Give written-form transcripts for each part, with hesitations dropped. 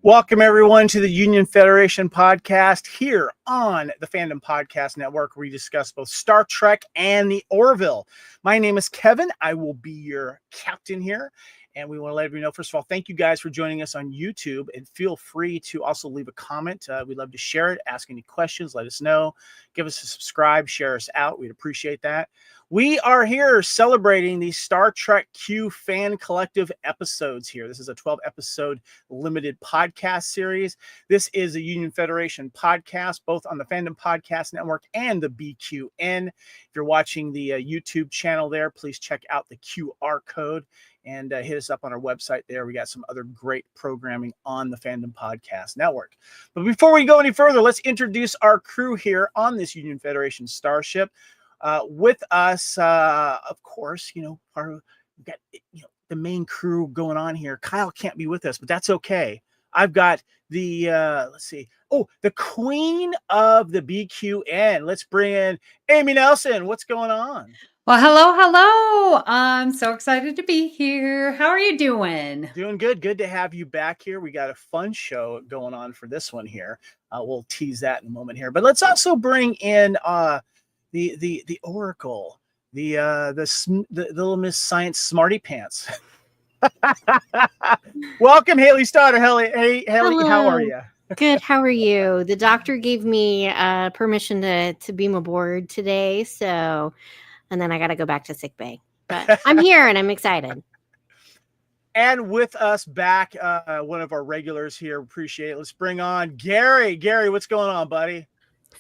Welcome, everyone, to the Union Federation podcast here on the Fandom Podcast Network, where we discuss both Star Trek and the Orville. My name is Kevin. I will be your captain here. And we want to let everyone know, first of all, thank you guys for joining us on YouTube. And feel free to also leave a comment. We'd love to share it, ask any questions, let us know. Give us a subscribe, share us out. We'd appreciate that. We are here celebrating the Star Trek Q Fan Collective episodes here. This is a 12-episode limited podcast series. This is a Union Federation podcast, both on the Fandom Podcast Network and the BQN. If you're watching the YouTube channel there, please check out the QR code and hit us up on our website there. We got some other great programming on the Fandom Podcast Network. But before we go any further, let's introduce our crew here on this Union Federation starship. With us, of course, we've got the main crew going on here. Kyle can't be with us, but that's okay. I've got the the queen of the BQN. Let's bring in Amy Nelson. What's going on? Well, hello. I'm so excited to be here. How are you doing? Doing good. Good to have you back here. We got a fun show going on for this one here. We'll tease that in a moment here. But let's also bring in the Oracle, the little Miss Science Smarty Pants. Welcome, Haley Stoddard. Hey, Haley, Hello. how are you? Good. How are you? The doctor gave me permission to beam aboard today, and then I got to go back to sick bay. But I'm here and I'm excited. And with us back, one of our regulars here. Appreciate it. Let's bring on Gary. Gary, what's going on, buddy?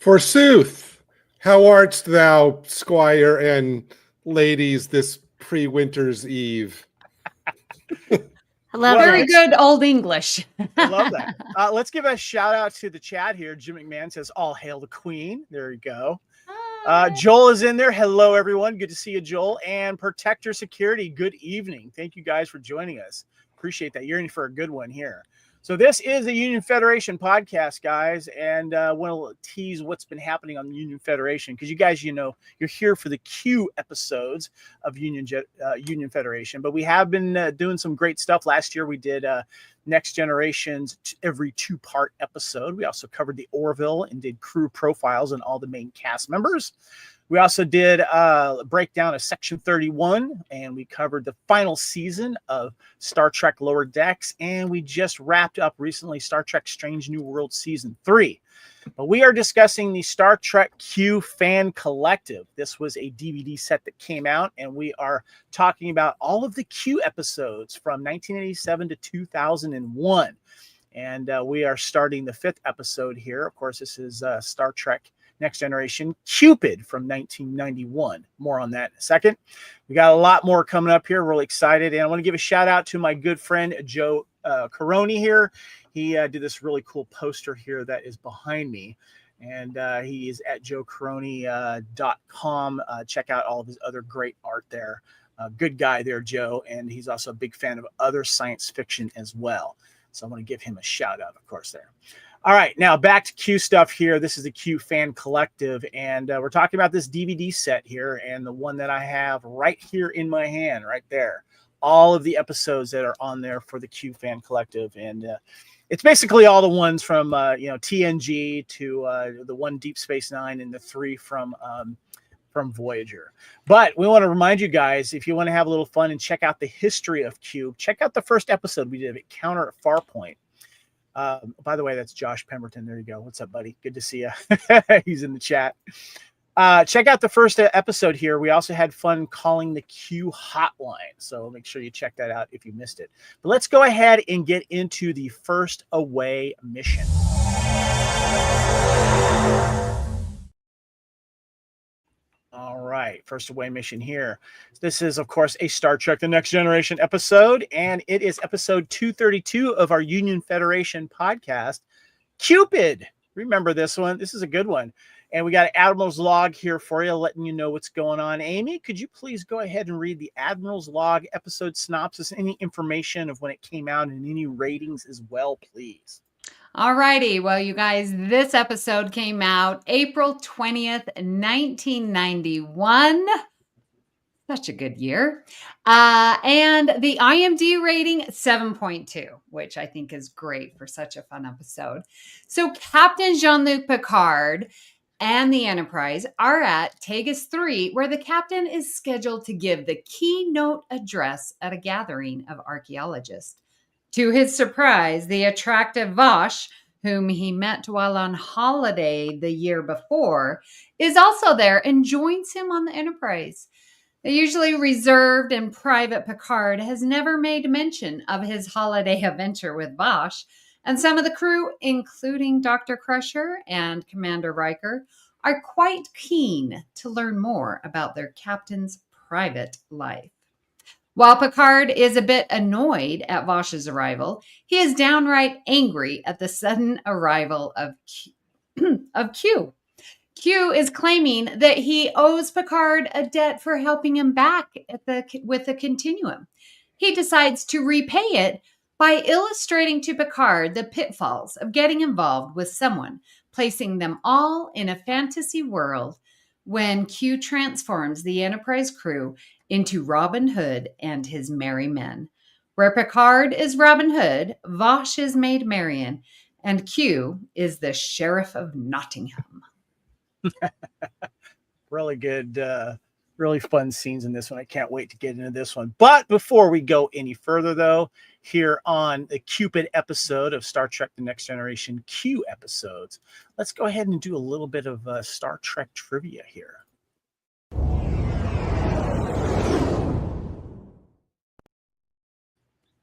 Forsooth. How art thou, squire and ladies, this pre-winter's eve? Hello. Very good old English. I love that. Let's give a shout out to the chat here. Jim McMahon says, "All hail the queen." There you go. Joel is in there. Hello, everyone. Good to see you, Joel. And Protector Security, good evening. Thank you guys for joining us. Appreciate that. You're in for a good one here. So this is the Union Federation podcast, guys, and I want to tease what's been happening on the Union Federation, because you guys, you're here for the Q episodes of Union Federation, but we have been doing some great stuff. Last year we did Next Generation's every 2-part episode. We also covered the Orville and did crew profiles on all the main cast members. We also did a breakdown of Section 31, and we covered the final season of Star Trek Lower Decks, and we just wrapped up recently Star Trek Strange New World Season 3. But we are discussing the Star Trek Q Fan Collective. This was a DVD set that came out, and we are talking about all of the Q episodes from 1987 to 2001. And we are starting the 5th episode here. Of course, this is Star Trek Next Generation Qpid from 1991. More on that in a second. We got a lot more coming up here. Really excited. And I want to give a shout out to my good friend, Joe Caroni here. He did this really cool poster here that is behind me. And he is at joecaroni.com. Check out all of his other great art there. Good guy there, Joe. And he's also a big fan of other science fiction as well. So I want to give him a shout out, of course, there. All right, now back to Q stuff here. This is the Q Fan Collective, and we're talking about this DVD set here, and the one that I have right here in my hand, right there. All of the episodes that are on there for the Q Fan Collective, and it's basically all the ones from TNG to the one Deep Space Nine and the 3 from Voyager. But we want to remind you guys, if you want to have a little fun and check out the history of Q, check out the first episode we did of Encounter at Farpoint. By the way, that's Josh Pemberton. There you go. What's up, buddy? Good to see you. He's in the chat. Check out the first episode here. We also had fun calling the Q hotline. So make sure you check that out if you missed it. But let's go ahead and get into the first away mission. All right, first away mission here. This is, of course, a Star Trek The Next Generation episode, and it is episode 232 of our Union Federation podcast, Qpid. Remember this one. This is a good one. And we got an Admiral's Log here for you, letting you know what's going on. Amy, could you please go ahead and read the Admiral's Log episode synopsis, any information of when it came out and any ratings as well, please? All righty. Well, you guys, this episode came out April 20th, 1991. Such a good year. And the IMDb rating, 7.2, which I think is great for such a fun episode. So Captain Jean-Luc Picard and the Enterprise are at Tegus 3, where the captain is scheduled to give the keynote address at a gathering of archaeologists. To his surprise, the attractive Vosh, whom he met while on holiday the year before, is also there and joins him on the Enterprise. The usually reserved and private Picard has never made mention of his holiday adventure with Vosh, and some of the crew, including Dr. Crusher and Commander Riker, are quite keen to learn more about their captain's private life. While Picard is a bit annoyed at Vosh's arrival, he is downright angry at the sudden arrival of Q. Q is claiming that he owes Picard a debt for helping him back with the Continuum. He decides to repay it by illustrating to Picard the pitfalls of getting involved with someone, placing them all in a fantasy world when Q transforms the Enterprise crew into Robin Hood and his merry men. Where Picard is Robin Hood, Vosh is Maid Marian, and Q is the Sheriff of Nottingham. Really good, really fun scenes in this one. I can't wait to get into this one. But before we go any further, though, here on the Qpid episode of Star Trek The Next Generation Q episodes, let's go ahead and do a little bit of Star Trek trivia here.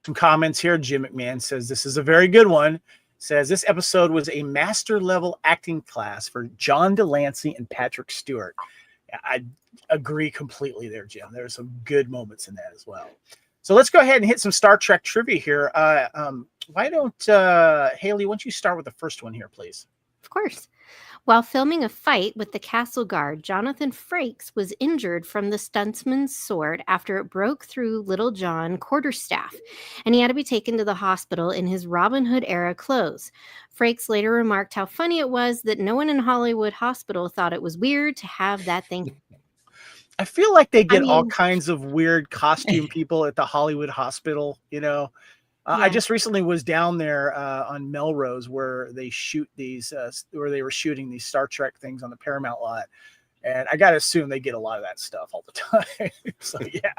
Some comments here. Jim McMahon says this is a very good one. Says this episode was a master level acting class for John de Lancie and Patrick Stewart. I agree completely there, Jim. There are some good moments in that as well. So let's go ahead and hit some Star Trek trivia here. Why don't Haley, why don't you start with the first one here, please? Of course. While filming a fight with the castle guard, Jonathan Frakes was injured from the stuntsman's sword after it broke through Little John Quarterstaff, and he had to be taken to the hospital in his Robin Hood era clothes. Frakes later remarked how funny it was that no one in Hollywood Hospital thought it was weird to have that thing. I feel like they get all kinds of weird costume people at the Hollywood Hospital, you know. I just recently was down there on Melrose where they shoot these, where they were shooting these Star Trek things on the Paramount lot. And I got to assume they get a lot of that stuff all the time. So, yeah.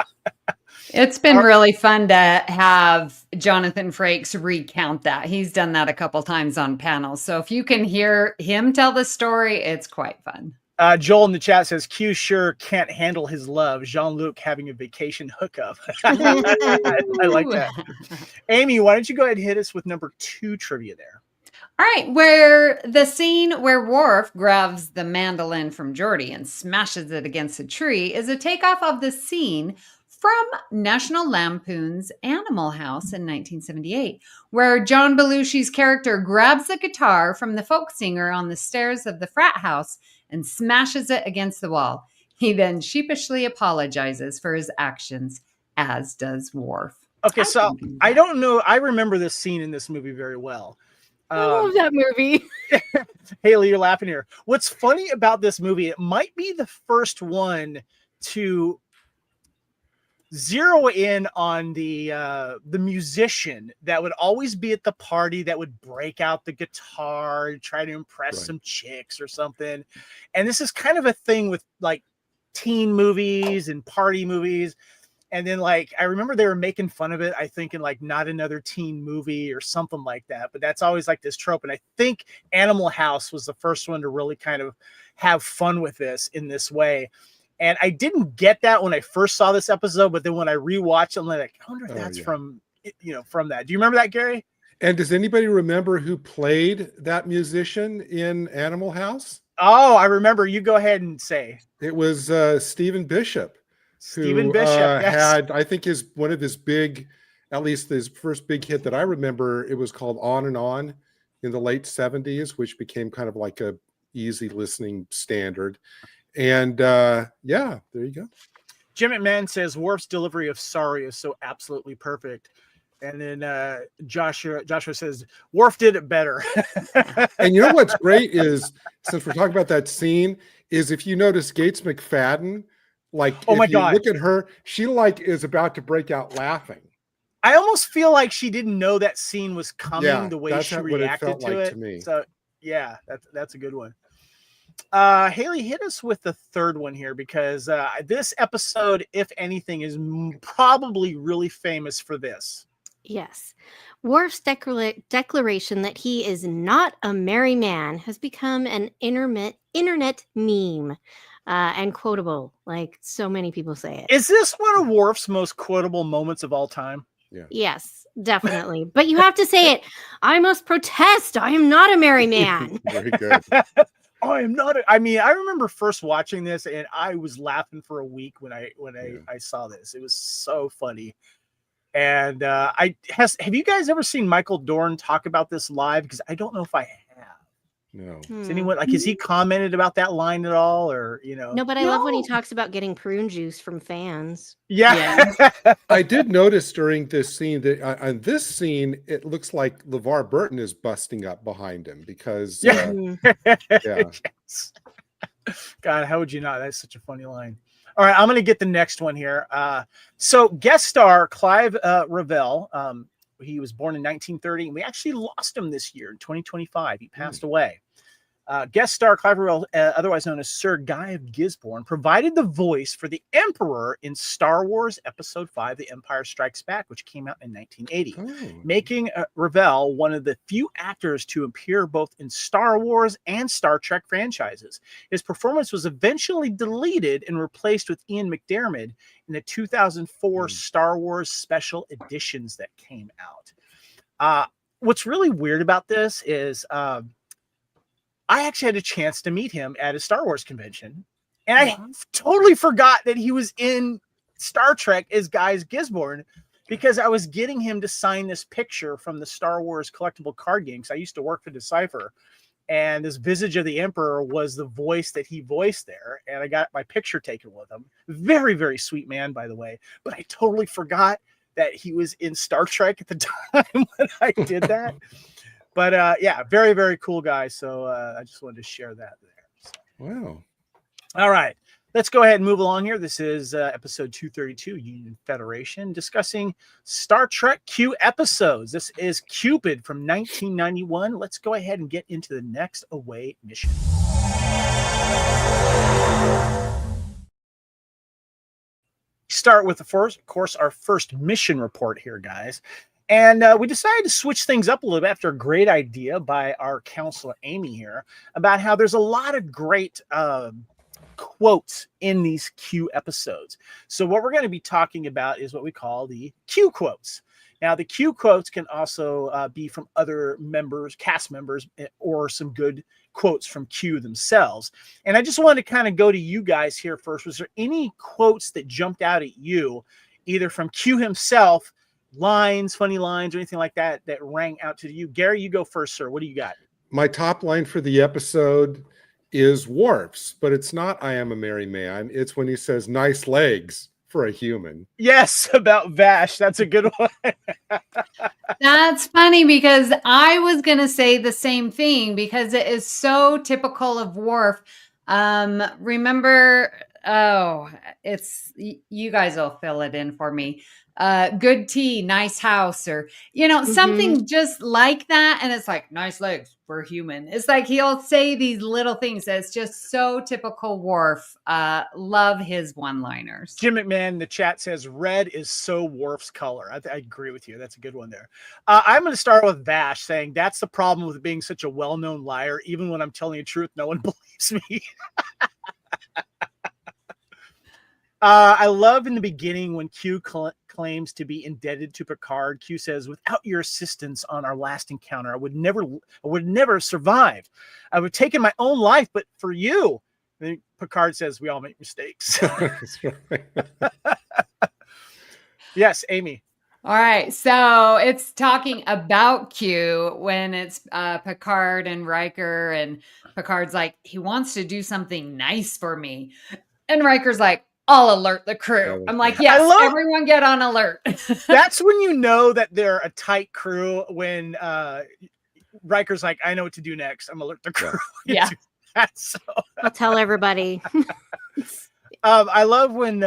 It's been really fun to have Jonathan Frakes recount that. He's done that a couple times on panels. So if you can hear him tell the story, it's quite fun. Joel in the chat says, Q sure can't handle his love. Jean-Luc having a vacation hookup. I like that. Amy, why don't you go ahead and hit us with number 2 trivia there? All right, where the scene where Worf grabs the mandolin from Geordi and smashes it against a tree is a takeoff of the scene from National Lampoon's Animal House in 1978, where John Belushi's character grabs the guitar from the folk singer on the stairs of the frat house and smashes it against the wall. He then sheepishly apologizes for his actions, as does Worf. Okay, so I don't know. I remember this scene in this movie very well. I love that movie. Haley, you're laughing here. What's funny about this movie, it might be the first one to zero in on the musician that would always be at the party that would break out the guitar, try to impress some chicks or something. And this is kind of a thing with like teen movies and party movies. And then like, I remember they were making fun of it, I think in like Not Another Teen Movie or something like that. But that's always like this trope. And I think Animal House was the first one to really kind of have fun with this in this way. And I didn't get that when I first saw this episode, but then when I rewatched it, I'm like, I wonder if that's from that. Do you remember that, Gary? And does anybody remember who played that musician in Animal House? Oh, I remember. You go ahead and say. It was Stephen Bishop. Stephen Bishop had, I think, one of his big, at least his first big hit that I remember. It was called On and On in the late 70s, which became kind of like a easy listening standard. And yeah, there you go. Jim McMahon says Worf's delivery of sorry is so absolutely perfect. And then Joshua says Worf did it better. And you know what's great is, since we're talking about that scene, is if you notice Gates McFadden, like, oh my if you God, look at her, she like is about to break out laughing. I almost feel like she didn't know that scene was coming, Yeah, the way that's she what it reacted felt to like it. to me. So yeah, that's a good one. Haley, hit us with the third one here, because this episode, if anything, is probably really famous for this. Yes. Worf's declaration that he is not a merry man has become an internet meme and quotable, like so many people say it. Is this one of Worf's most quotable moments of all time? Yeah. Yes, definitely. But you have to say it. I must protest. I am not a merry man. Very good. I am not. I mean, I remember first watching this, and I was laughing for a week when I saw this. It was so funny. And have you guys ever seen Michael Dorn talk about this live? Because I don't know if I have. No. Has anyone, like, has he commented about that line at all, or No, but I love when he talks about getting prune juice from fans. Yeah. I did notice during this scene that on this scene, it looks like LeVar Burton is busting up behind him, because yeah. Yes. God, how would you not? That's such a funny line. All right, I'm going to get the next one here. So guest star Clive Revell, he was born in 1930, and we actually lost him this year in 2025. He passed away. Guest star Clive Revell, otherwise known as Sir Guy of Gisborne, provided the voice for the Emperor in Star Wars Episode 5, The Empire Strikes Back, which came out in 1980, making Revell one of the few actors to appear both in Star Wars and Star Trek franchises. His performance was eventually deleted and replaced with Ian McDiarmid in the 2004 Star Wars special editions that came out. What's really weird about this is I actually had a chance to meet him at a Star Wars convention, and I totally forgot that he was in Star Trek as Guy Gisborne, because I was getting him to sign this picture from the Star Wars collectible card game, because I used to work for Decipher, and this Visage of the Emperor was the voice that he voiced there, and I got my picture taken with him. Very, very sweet man, by the way, but I totally forgot that he was in Star Trek at the time when I did that. But yeah, very, very cool guy. So I just wanted to share that there. So. Wow. All right. Let's go ahead and move along here. This is episode 232, Union Federation, discussing Star Trek Q episodes. This is Qpid from 1991. Let's go ahead and get into the next away mission. Start with the first, of course, our first mission report here, guys. And we decided to switch things up a little bit after a great idea by our counselor, Amy, here, about how there's a lot of great quotes in these Q episodes. So what we're going to be talking about is what we call the Q quotes. Now, the Q quotes can also be from other members, cast members, or some good quotes from Q themselves. And I just wanted to kind of go to you guys here first. Was there any quotes that jumped out at you, either from Q himself, lines, funny lines, or anything like that, that rang out to you? Gary, you go first, sir. What do you got? My top line for the episode is Worf's, but it's not "I am a merry man." It's when he says "nice legs for a human." Yes, about Vash. That's a good one. That's funny, because I was going to say the same thing, because it is so typical of Worf. Remember, it's, you guys will fill it in for me. Good tea, nice house, or, something just like that. And it's like, nice legs for a human. It's like, he'll say these little things that's just so typical Worf. Love his one-liners. Jim McMahon in the chat says red is so Worf's color. I agree with you. That's a good one there. I'm going to start with Vash saying that's the problem with being such a well-known liar. Even when I'm telling the truth, no one believes me. I love in the beginning when Q claims to be indebted to Picard. Q says, "Without your assistance on our last encounter, I would never survive. I would have taken my own life, but for you." And Picard says, "We all make mistakes." Yes, Amy. All right, so it's talking about Q when it's Picard and Riker, and Picard's like, he wants to do something nice for me. And Riker's like, I'll alert the crew. I'm like, yes, everyone get on alert. That's when you know that they're a tight crew, when Riker's like, I know what to do next. I'm alert the crew. Yeah. So, I'll tell everybody. I love when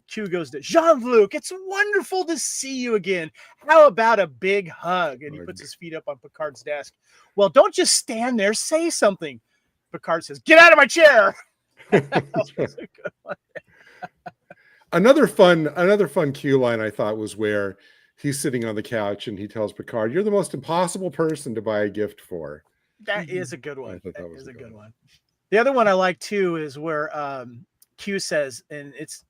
Q goes to Jean-Luc. It's wonderful to see you again. How about a big hug? And he puts his feet up on Picard's desk. Well, don't just stand there. Say something. Picard says, get out of my chair. That was a good one. Another fun Q line I thought was where he's sitting on the couch and he tells Picard, "You're the most impossible person to buy a gift for." That is a good one. That was a good one. The other one I like too is where Q says,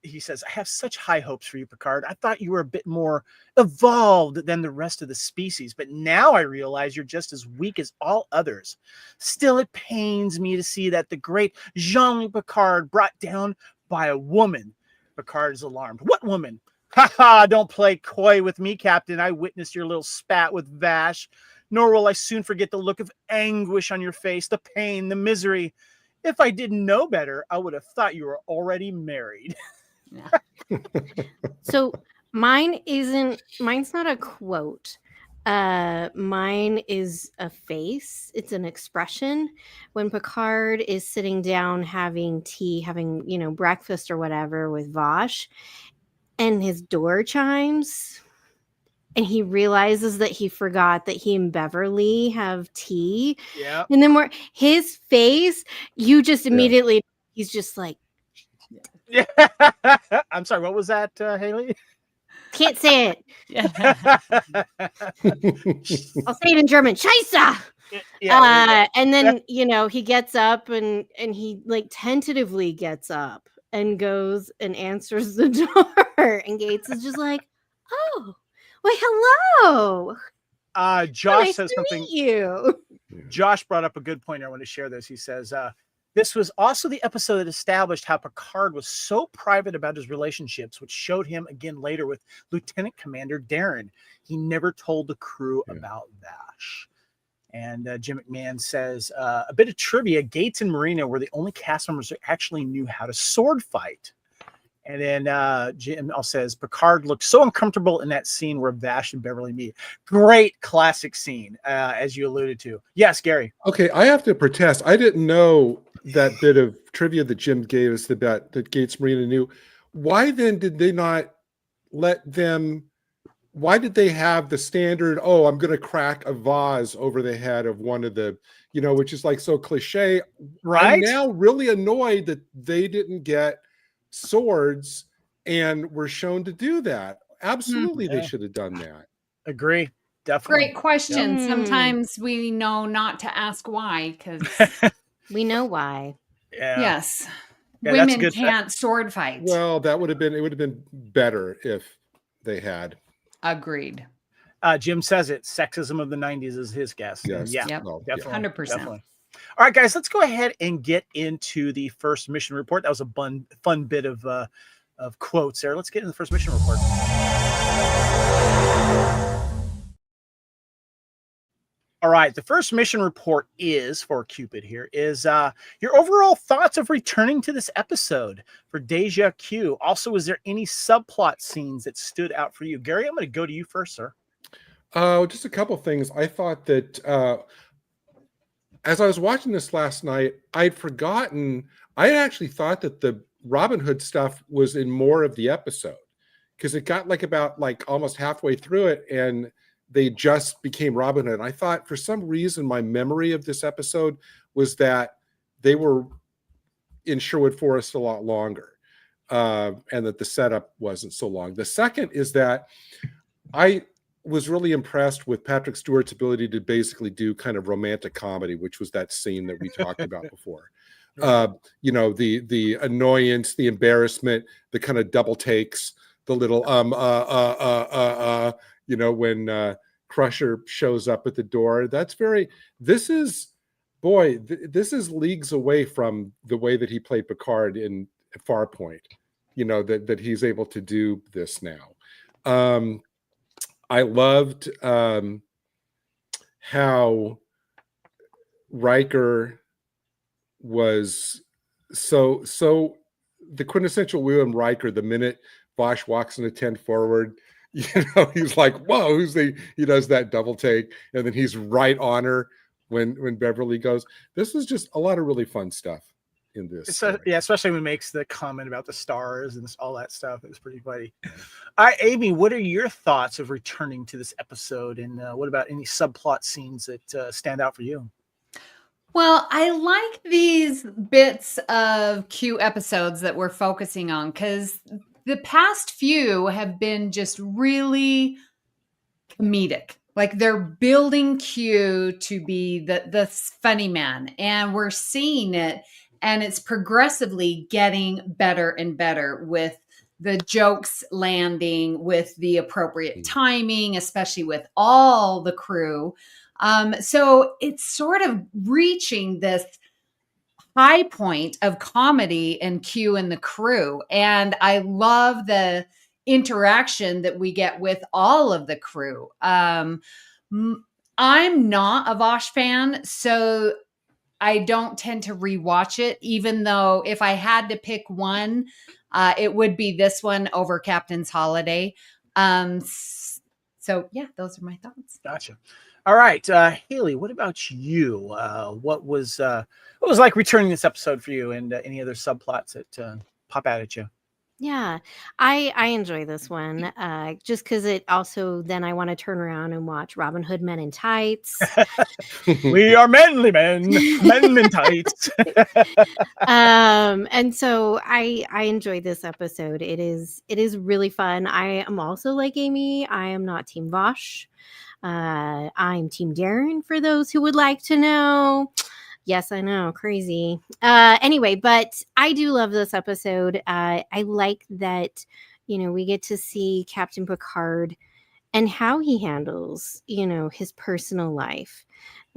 he says, I have such high hopes for you, Picard. I thought you were a bit more evolved than the rest of the species, but now I realize you're just as weak as all others. Still, it pains me to see that the great Jean-Luc Picard brought down by a woman. Picard is alarmed. What woman? Ha ha, don't play coy with me, Captain. I witnessed your little spat with Vash. Nor will I soon forget the look of anguish on your face, the pain, the misery. If I didn't know better, I would have thought you were already married. So mine's not a quote. Mine is a face. It's an expression. When Picard is sitting down having tea, having, breakfast or whatever with Vosh, and his door chimes, and he realizes that he forgot that he and Beverly have tea. Yeah. And then his face, you just immediately, he's just like, yeah. I'm sorry, what was that, Haley? Can't say it. Yeah. I'll say it in German. Scheisse! Yeah, and then, he gets up and he like tentatively gets up and goes and answers the door. And Gates is just like, oh, why, hello. Josh nice says to something. Meet you. Josh brought up a good point. I want to share this. He says, this was also the episode that established how Picard was so private about his relationships, which showed him again later with Lieutenant Commander Darren. He never told the crew about Vash. And Jim McMahon says, a bit of trivia, Gates and Marina were the only cast members who actually knew how to sword fight. And then Jim says, Picard looked so uncomfortable in that scene where Vash and Beverly meet. Great classic scene, as you alluded to. Yes, Gary. Okay, I have to protest. I didn't know that bit of trivia that Jim gave us about that Gates Marina knew. Why then did they not let them? Why did they have the standard, oh, I'm going to crack a vase over the head of one of the, which is like so cliche. Right. I'm now really annoyed that they didn't get swords and were shown to do that. Absolutely, they should have done that. Agree. Definitely. Great question. Sometimes we know not to ask why, because we know why. Yeah. Yes. Yeah, women can't sword fight. Well, it would have been better if they had. Agreed. Jim says it. Sexism of the 90s is his guess. Yes. Yeah. Yep. No, 100%. Definitely. All right, guys, let's go ahead and get into the first mission report. That was a fun bit of quotes there. Let's get into the first mission report. All right, the first mission report is for Qpid here is your overall thoughts of returning to this episode for Deja Q. Also, is there any subplot scenes that stood out for you? Gary, I'm going to go to you first, sir. Just a couple things. I thought that as I was watching this last night, I had actually thought that the Robin Hood stuff was in more of the episode, because it got about almost halfway through it and they just became Robin Hood. And I thought for some reason my memory of this episode was that they were in Sherwood Forest a lot longer, and that the setup wasn't so long. The second is that I was really impressed with Patrick Stewart's ability to basically do kind of romantic comedy, which was that scene that we talked about before. The annoyance, the embarrassment, the kind of double takes, the little when Crusher shows up at the door. This is leagues away from the way that he played Picard in Farpoint, that he's able to do this now. I loved how Riker was so the quintessential William Riker. The minute Vosh walks in a 10 forward, he's like, whoa, he does that double take, and then he's right on her when Beverly goes. This was just a lot of really fun stuff in this. Yeah, especially when he makes the comment about the stars and all that stuff. It was pretty funny. Amy, what are your thoughts of returning to this episode, and what about any subplot scenes that stand out for you? Well, I like these bits of Q episodes that we're focusing on, because the past few have been just really comedic. Like, they're building Q to be the funny man, and we're seeing it, and it's progressively getting better and better with the jokes landing with the appropriate timing, especially with all the crew. So it's sort of reaching this high point of comedy and Q and the crew. And I love the interaction that we get with all of the crew. I'm not a Vosh fan, so I don't tend to rewatch it, even though if I had to pick one, it would be this one over Captain's Holiday. So yeah, those are my thoughts. Gotcha. All right, Haley, what about you? What was like returning this episode for you, and any other subplots that pop out at you? Yeah, I enjoy this one just because it also then I want to turn around and watch Robin Hood Men in Tights. We are manly men, men in tights. And so I enjoy this episode. It is really fun. I am also like Amy. I am not Team Vosh. I'm Team Darren, for those who would like to know. Yes, I know, crazy. Anyway, but I do love this episode. I like that, we get to see Captain Picard and how he handles, his personal life.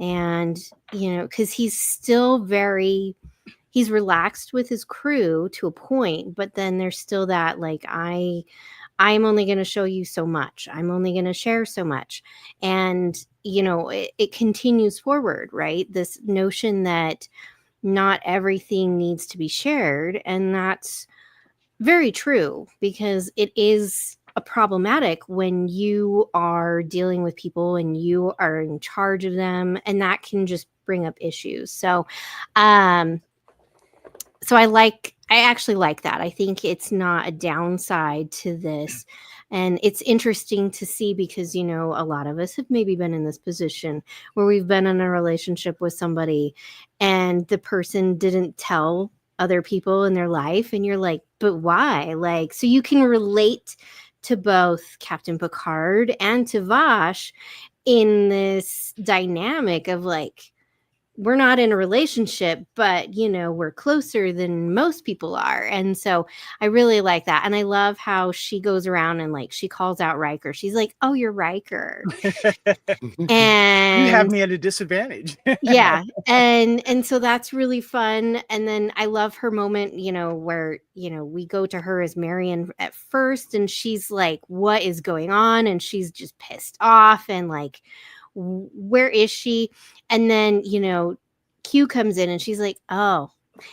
And, because he's still he's relaxed with his crew to a point, but then there's still that, like, I'm only going to show you so much. I'm only going to share so much. And, it continues forward, right? This notion that not everything needs to be shared. And that's very true, because it is problematic when you are dealing with people and you are in charge of them, and that can just bring up issues. So, I actually like that. I think it's not a downside to this. And it's interesting to see because, a lot of us have maybe been in this position where we've been in a relationship with somebody and the person didn't tell other people in their life. And you're like, but why? Like, so you can relate to both Captain Picard and to Vosh in this dynamic of like, we're not in a relationship, but, we're closer than most people are. And so I really like that. And I love how she goes around and like, she calls out Riker. She's like, oh, you're Riker. And you have me at a disadvantage. Yeah. And so that's really fun. And then I love her moment, where, we go to her as Marion at first and she's like, what is going on? And she's just pissed off and like, where is she? And then, Q comes in and she's like, oh,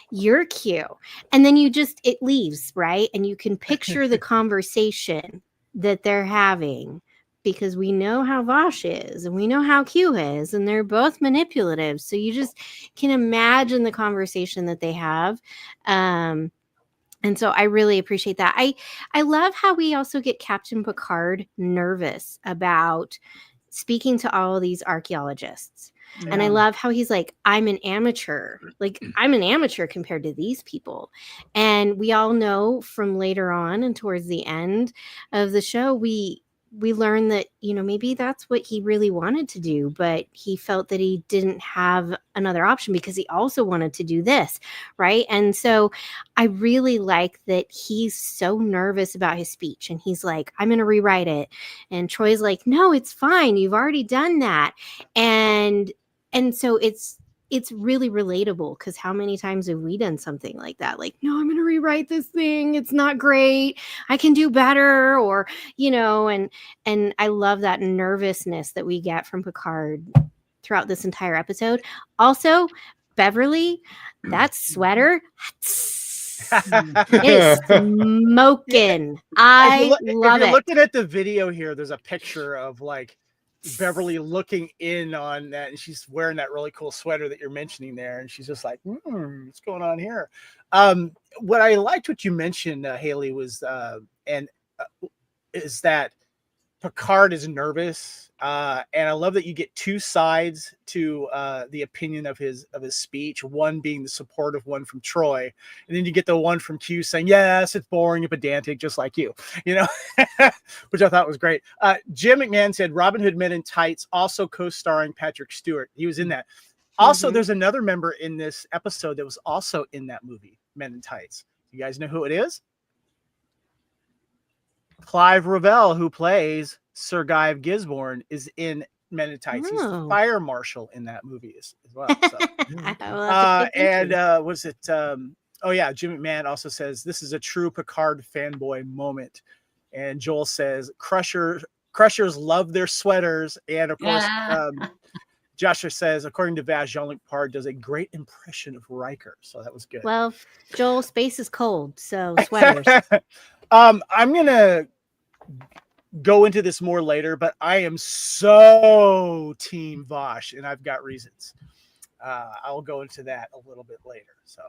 you're Q. And then it leaves, right? And you can picture the conversation that they're having, because we know how Vosh is and we know how Q is, and they're both manipulative. So you just can imagine the conversation that they have. And so I really appreciate that. I love how we also get Captain Picard nervous about speaking to all of these archaeologists. Yeah. And I love how he's like, I'm an amateur. Like, I'm an amateur compared to these people. And we all know from later on and towards the end of the show, we learn that, maybe that's what he really wanted to do, but he felt that he didn't have another option because he also wanted to do this, right? And so I really like that he's so nervous about his speech, and he's like, I'm going to rewrite it. And Troy's like, no, it's fine. You've already done that. And so it's it's really relatable, because how many times have we done something like that? Like, no, I'm going to rewrite this thing. It's not great. I can do better. Or, and I love that nervousness that we get from Picard throughout this entire episode. Also, Beverly, that sweater, it is smoking. I love if you're it. looking at the video here, there's a picture of like Beverly looking in on that, and she's wearing that really cool sweater that you're mentioning there, and she's just like, what's going on here? What I liked what you mentioned, Haley, was is that Picard is nervous, and I love that you get two sides to the opinion of his speech. One being the supportive one from Troy, and then you get the one from Q saying, "Yes, it's boring and pedantic, just like you," which I thought was great. Jim McMahon said Robin Hood Men in Tights, also co-starring Patrick Stewart. He was in that. Also, there's another member in this episode that was also in that movie, Men in Tights. You guys know who it is? Clive Revell, who plays Sir Guy of Gisborne, is in Men in Tights. He's the fire marshal in that movie as well. So. Was it? Jim McMahon also says this is a true Picard fanboy moment, and Joel says Crushers love their sweaters, and of course, Joshua says according to Vash, Jean-Luc Picard does a great impression of Riker, so that was good. Well, Joel, space is cold, so sweaters. I'm gonna go into this more later, but I am so team Vosh, and I've got reasons. I'll go into that a little bit later. So,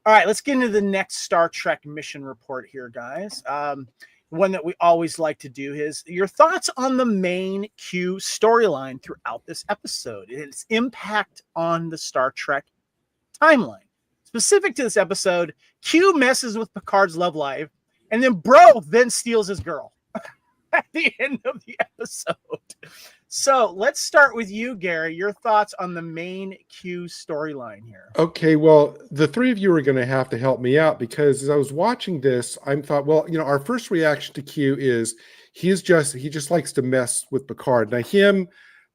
all right, let's get into the next Star Trek mission report here, guys. One that we always like to do is your thoughts on the main Q storyline throughout this episode and its impact on the Star Trek timeline. Specific to this episode, Q messes with Picard's love life, and then Bro then steals his girl at the end of the episode. So let's start with you, Gary. Your thoughts on the main Q storyline here. Okay, well, the three of you are going to have to help me out, because as I was watching this, I thought, well, our first reaction to Q is he just likes to mess with Picard. Now, him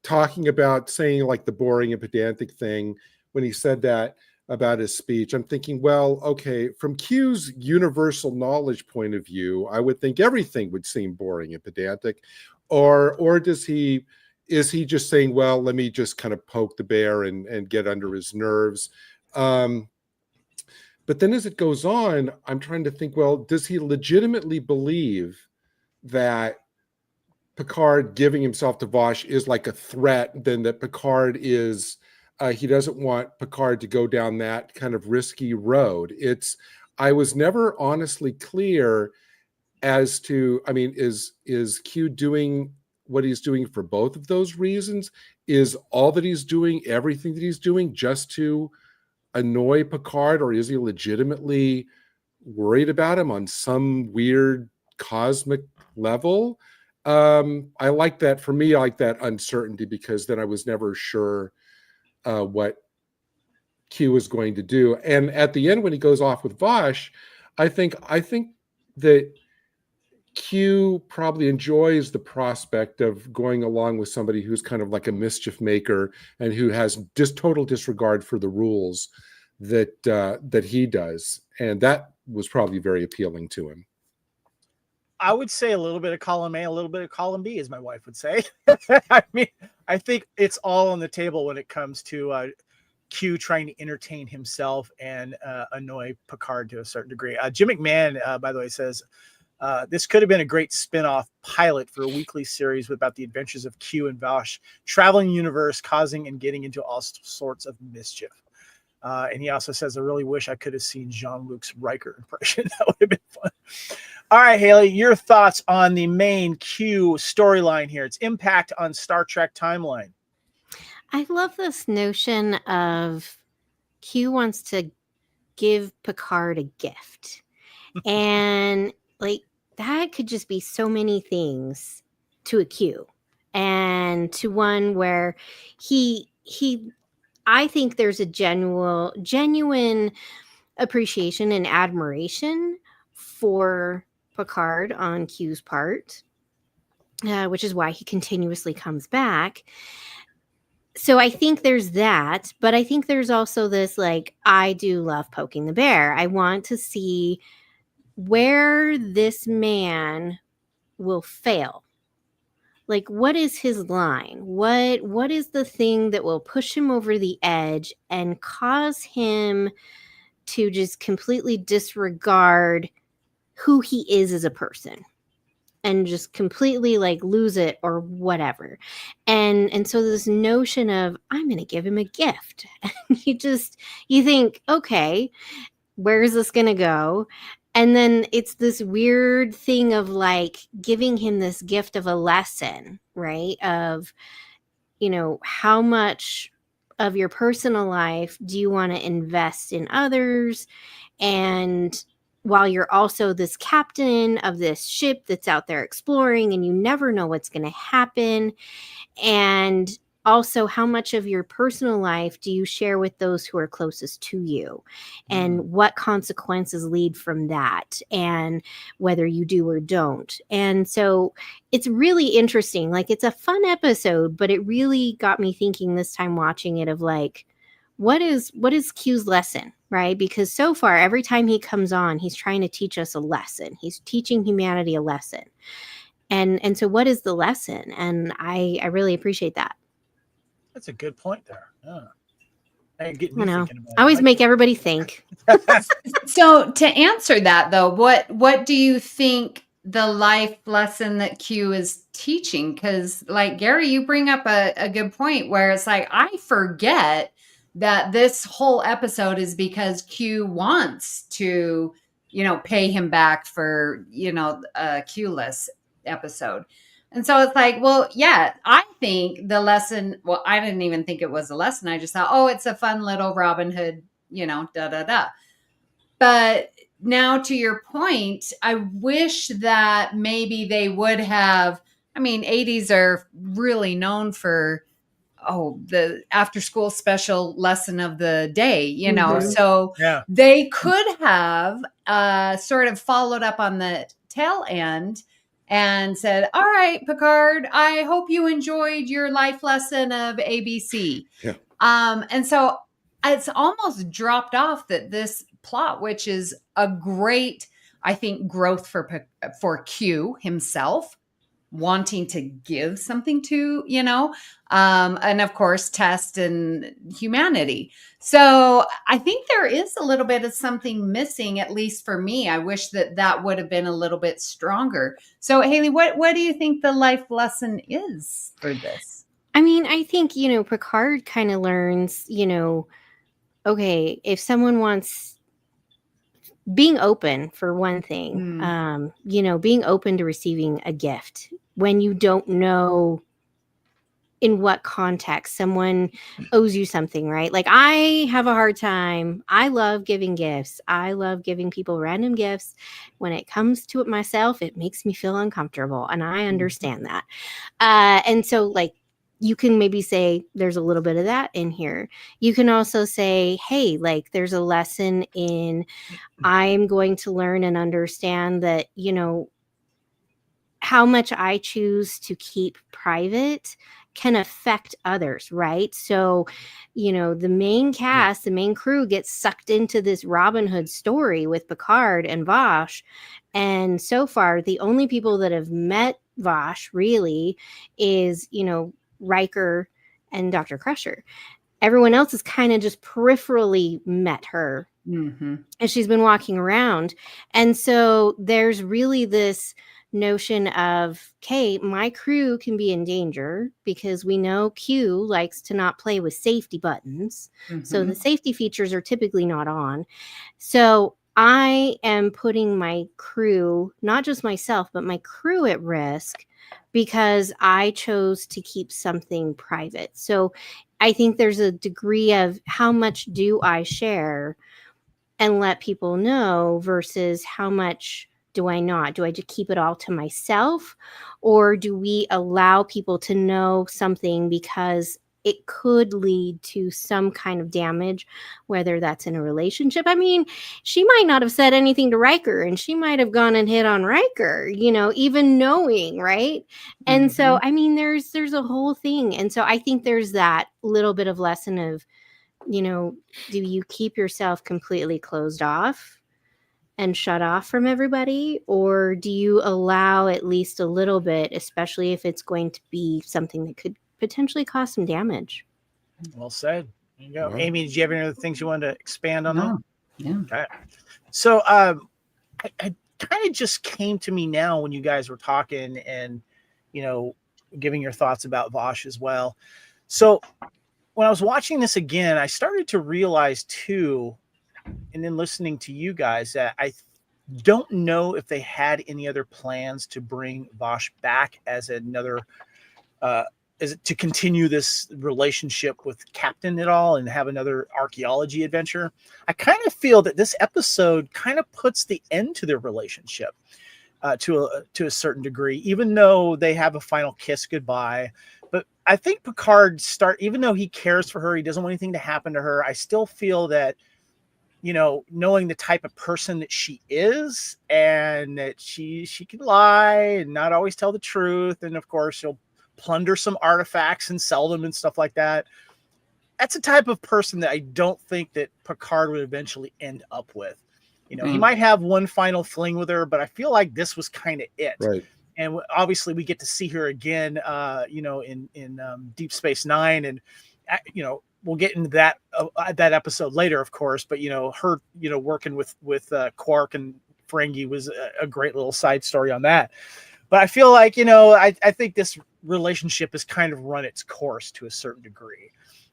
talking about saying like the boring and pedantic thing when he said that about his speech, I'm thinking, well, okay, from Q's universal knowledge point of view, I would think everything would seem boring and pedantic, or is he just saying, well, let me just kind of poke the bear and get under his nerves? But then as it goes on, I'm trying to think, well, does he legitimately believe that Picard giving himself to Vosh is like a threat, then that Picard is, he doesn't want Picard to go down that kind of risky road? I was never honestly clear as to, is Q doing what he's doing for both of those reasons? Is all that he's doing, everything that he's doing, just to annoy Picard, or is he legitimately worried about him on some weird cosmic level? I like that. For me, I like that uncertainty, because then I was never sure what Q was going to do. And at the end, when he goes off with Vosh, I think that Q probably enjoys the prospect of going along with somebody who's kind of like a mischief maker and who has just total disregard for the rules that he does, and that was probably very appealing to him. I would say a little bit of column A, a little bit of column B, as my wife would say. I think it's all on the table when it comes to Q trying to entertain himself and annoy Picard to a certain degree. Jim McMahon, by the way, says, this could have been a great spin-off pilot for a weekly series about the adventures of Q and Vosh, traveling the universe, causing and getting into all sorts of mischief. And he also says, I really wish I could have seen Jean-Luc's Riker impression. That would have been fun. All right, Haley, your thoughts on the main Q storyline here, its impact on Star Trek timeline. I love this notion of Q wants to give Picard a gift. And like, that could just be so many things to a Q, and to one where I think there's a genuine appreciation and admiration for Picard on Q's part, which is why he continuously comes back. So I think there's that, but I think there's also this, like, I do love poking the bear. I want to see where this man will fail. Like, what is his line? What is the thing that will push him over the edge and cause him to just completely disregard who he is as a person and just completely like lose it or whatever. And so this notion of, I'm going to give him a gift. You think, okay, where is this going to go? And then it's this weird thing of like giving him this gift of a lesson, right? Of, how much of your personal life do you want to invest in others? And while you're also this captain of this ship that's out there exploring and you never know what's going to happen. And also, how much of your personal life do you share with those who are closest to you, and what consequences lead from that, and whether you do or don't. And so it's really interesting. Like, it's a fun episode, but it really got me thinking this time watching it of like, what is Q's lesson, right? Because so far, every time he comes on, he's trying to teach us a lesson. He's teaching humanity a lesson. And so what is the lesson? And I really appreciate that. That's a good point there. Yeah. I always make everybody think. So to answer that though, what do you think the life lesson that Q is teaching? Because like Gary, you bring up a good point where it's like, I forget that this whole episode is because Q wants to, pay him back for, a Q-less episode. And so it's like, well, yeah, I think the lesson, well, I didn't even think it was a lesson. I just thought, oh, it's a fun little Robin Hood, da-da-da. But now to your point, I wish that maybe they would have, 80s are really known for, the after school special lesson of the day, so yeah. They could have sort of followed up on the tail end and said, all right, Picard, I hope you enjoyed your life lesson of ABC. Yeah. And so it's almost dropped off that this plot, which is a great, I think, growth for Q himself, wanting to give something to, and of course, Test and humanity. So I think there is a little bit of something missing, at least for me. I wish that would have been a little bit stronger. So Haley, what do you think the life lesson is for this? I think, Picard kind of learns, okay, if someone wants being open for one thing, being open to receiving a gift when you don't know in what context someone owes you something, right? Like, I have a hard time. I love giving gifts. I love giving people random gifts. When it comes to it myself, it makes me feel uncomfortable. And I understand that. And so like, you can maybe say there's a little bit of that in here. You can also say, hey, like there's a lesson in, I'm going to learn and understand that, how much I choose to keep private can affect others, right? So, the main cast, the main crew gets sucked into this Robin Hood story with Picard and Vosh. And so far, the only people that have met Vosh really is, Riker and Dr. Crusher. Everyone else has kind of just peripherally met her. Mm-hmm. And she's been walking around. And so there's really this notion of, okay, my crew can be in danger because we know Q likes to not play with safety buttons. Mm-hmm. So the safety features are typically not on. So I am putting my crew, not just myself, but my crew at risk because I chose to keep something private. So I think there's a degree of how much do I share and let people know versus how much do I not? Do I just keep it all to myself? Or do we allow people to know something because it could lead to some kind of damage, whether that's in a relationship. I mean, she might not have said anything to Riker, and she might have gone and hit on Riker, even knowing, right? And so, I mean, there's a whole thing. And so I think there's that little bit of lesson of, do you keep yourself completely closed off and shut off from everybody, or do you allow at least a little bit, especially if it's going to be something that could potentially cause some damage? Well said. There you go. Wow. Amy, did you have any other things you wanted to expand on that? Yeah. Okay. So I kind of just came to me now when you guys were talking and, giving your thoughts about Vosh as well. So when I was watching this again, I started to realize too, and then listening to you guys, that I don't know if they had any other plans to bring Vosh back as another, to continue this relationship with Captain at all and have another archaeology adventure. I kind of feel that this episode kind of puts the end to their relationship to a certain degree, even though they have a final kiss goodbye. But I think Picard even though he cares for her, he doesn't want anything to happen to her. I still feel that, knowing the type of person that she is, and that she can lie and not always tell the truth. And of course she'll plunder some artifacts and sell them and stuff like that. That's a type of person that I don't think that Picard would eventually end up with. He might have one final fling with her, but I feel like this was kind of it. Right. And obviously we get to see her again, in Deep Space Nine, and we'll get into that episode later, of course. But her, working with Quark and Ferengi was a great little side story on that. But I feel like I think this relationship has kind of run its course to a certain degree.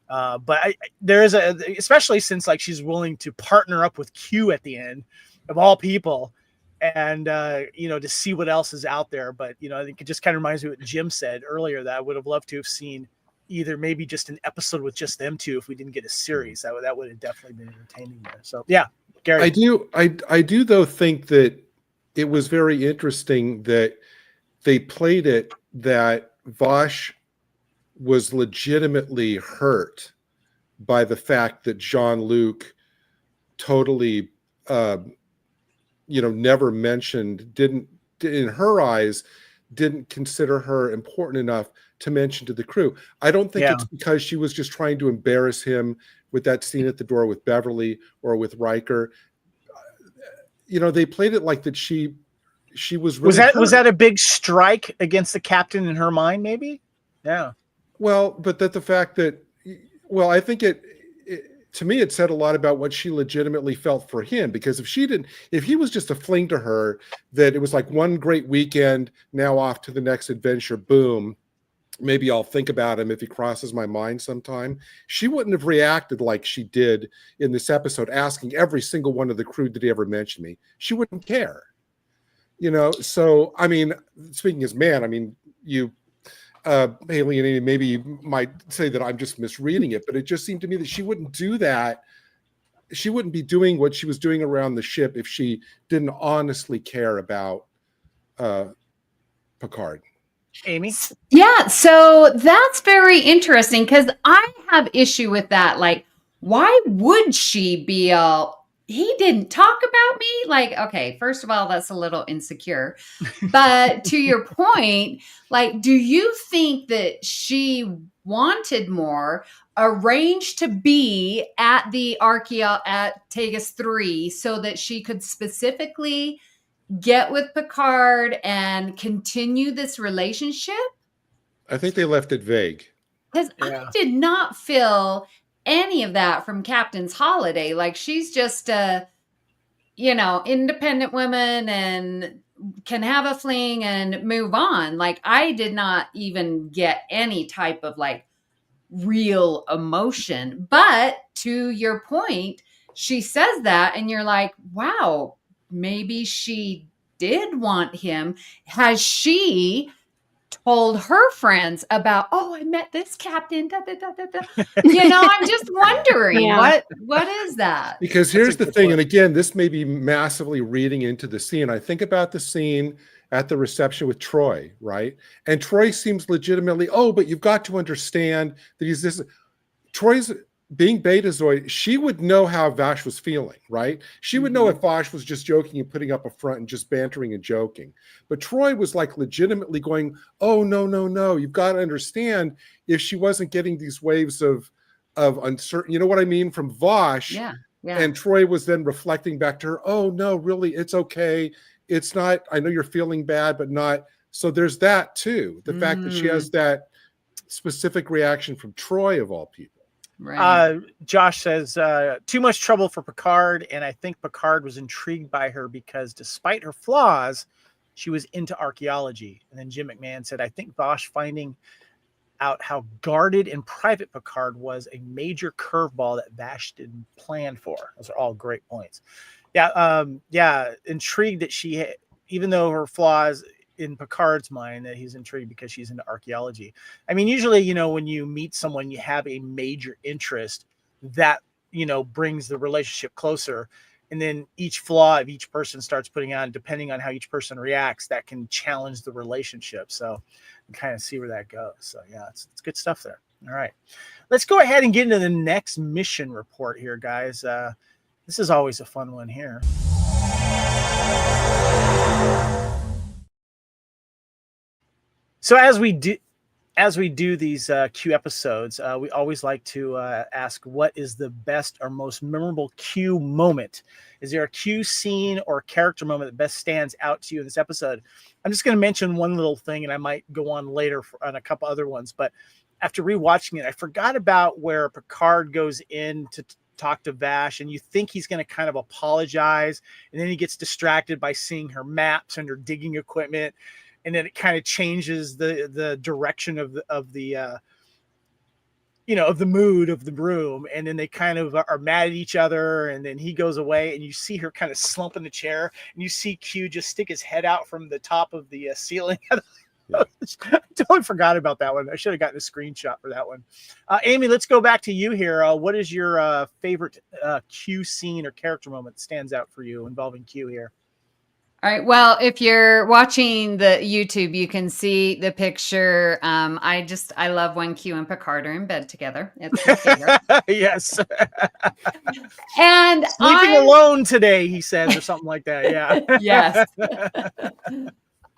But there is especially since she's willing to partner up with Q at the end, of all people, and to see what else is out there. But I think it just kind of reminds me of what Jim said earlier, that I would have loved to have seen either maybe just an episode with just them two if we didn't get a series. That would have definitely been entertaining there. So yeah, Gary. I do though think that it was very interesting that they played it that Vosh was legitimately hurt by the fact that Jean-Luc totally never mentioned, didn't in her eyes didn't consider her important enough to mention to the crew. I don't think it's because she was just trying to embarrass him with that scene at the door with Beverly or with Riker. They played it like that she was really was that a big strike against the Captain in her mind, maybe? Yeah. Well, but that the fact that, I think it to me, it said a lot about what she legitimately felt for him, because if he was just a fling to her, that it was like one great weekend, now off to the next adventure, boom, maybe I'll think about him if he crosses my mind sometime. She wouldn't have reacted like she did in this episode, asking every single one of the crew, did he ever mention me? She wouldn't care. So, I mean, speaking as man, I mean, Haley, maybe you might say that I'm just misreading it, but it just seemed to me that she wouldn't do that. She wouldn't be doing what she was doing around the ship if she didn't honestly care about Picard. Amy? Yeah, so that's very interesting, because I have issue with that. Like, why would she be he didn't talk about me? Okay, first of all, that's a little insecure. But to your point, do you think that she wanted more, arranged to be at the at Tegas 3 so that she could specifically get with Picard and continue this relationship? I think they left it vague. Because I did not feel any of that from Captain's Holiday. She's just a, independent woman and can have a fling and move on. I did not even get any type of real emotion. But to your point, she says that and you're like, wow, maybe she did want him. Has she told her friends about, oh, I met this captain. Da, da, da, da, da. I'm just wondering what is that? Because here's the thing, and again, this may be massively reading into the scene. I think about the scene at the reception with Troy, right? And Troy seems legitimately, but you've got to understand that he's this. Troy's being Betazoid, she would know how Vash was feeling, right? She would know if Vash was just joking and putting up a front and just bantering and joking. But Troy was like legitimately going, oh, no. You've got to understand, if she wasn't getting these waves of uncertain, you know what I mean, from Vash. Yeah. And Troy was then reflecting back to her, oh, no, really, it's okay. It's not, I know you're feeling bad, but not. So there's that too. The fact that she has that specific reaction from Troy of all people. Right. Josh says, too much trouble for Picard, and I think Picard was intrigued by her because despite her flaws, she was into archaeology. And then Jim McMahon said, I think Vosh finding out how guarded and private Picard was a major curveball that Vash didn't plan for. Those are all great points. Yeah, intrigued that she, even though her flaws, in Picard's mind, that he's intrigued because she's into archaeology. I mean, usually, when you meet someone, you have a major interest that, brings the relationship closer. And then each flaw of each person starts putting on, depending on how each person reacts, that can challenge the relationship. So you kind of see where that goes. So yeah, it's good stuff there. All right, let's go ahead and get into the next mission report here, guys. This is always a fun one here. So as we do these Q episodes, we always like to ask, what is the best or most memorable Q moment? Is there a Q scene or character moment that best stands out to you in this episode? I'm just going to mention one little thing, and I might go on later on a couple other ones. But after rewatching it, I forgot about where Picard goes in to talk to Vash, and you think he's going to kind of apologize, and then he gets distracted by seeing her maps and her digging equipment. And then it kind of changes the direction of the mood of the room. And then they kind of are mad at each other. And then he goes away, and you see her kind of slump in the chair, and you see Q just stick his head out from the top of the ceiling. I totally forgot about that one. I should have gotten a screenshot for that one. Amy, let's go back to you here. What is your favorite Q scene or character moment that stands out for you involving Q here? All right. Well, if you're watching the YouTube, you can see the picture. I love when Q and Picard are in bed together. It's my favorite. Yes. And sleeping alone today, he says, or something like that. Yeah. Yes.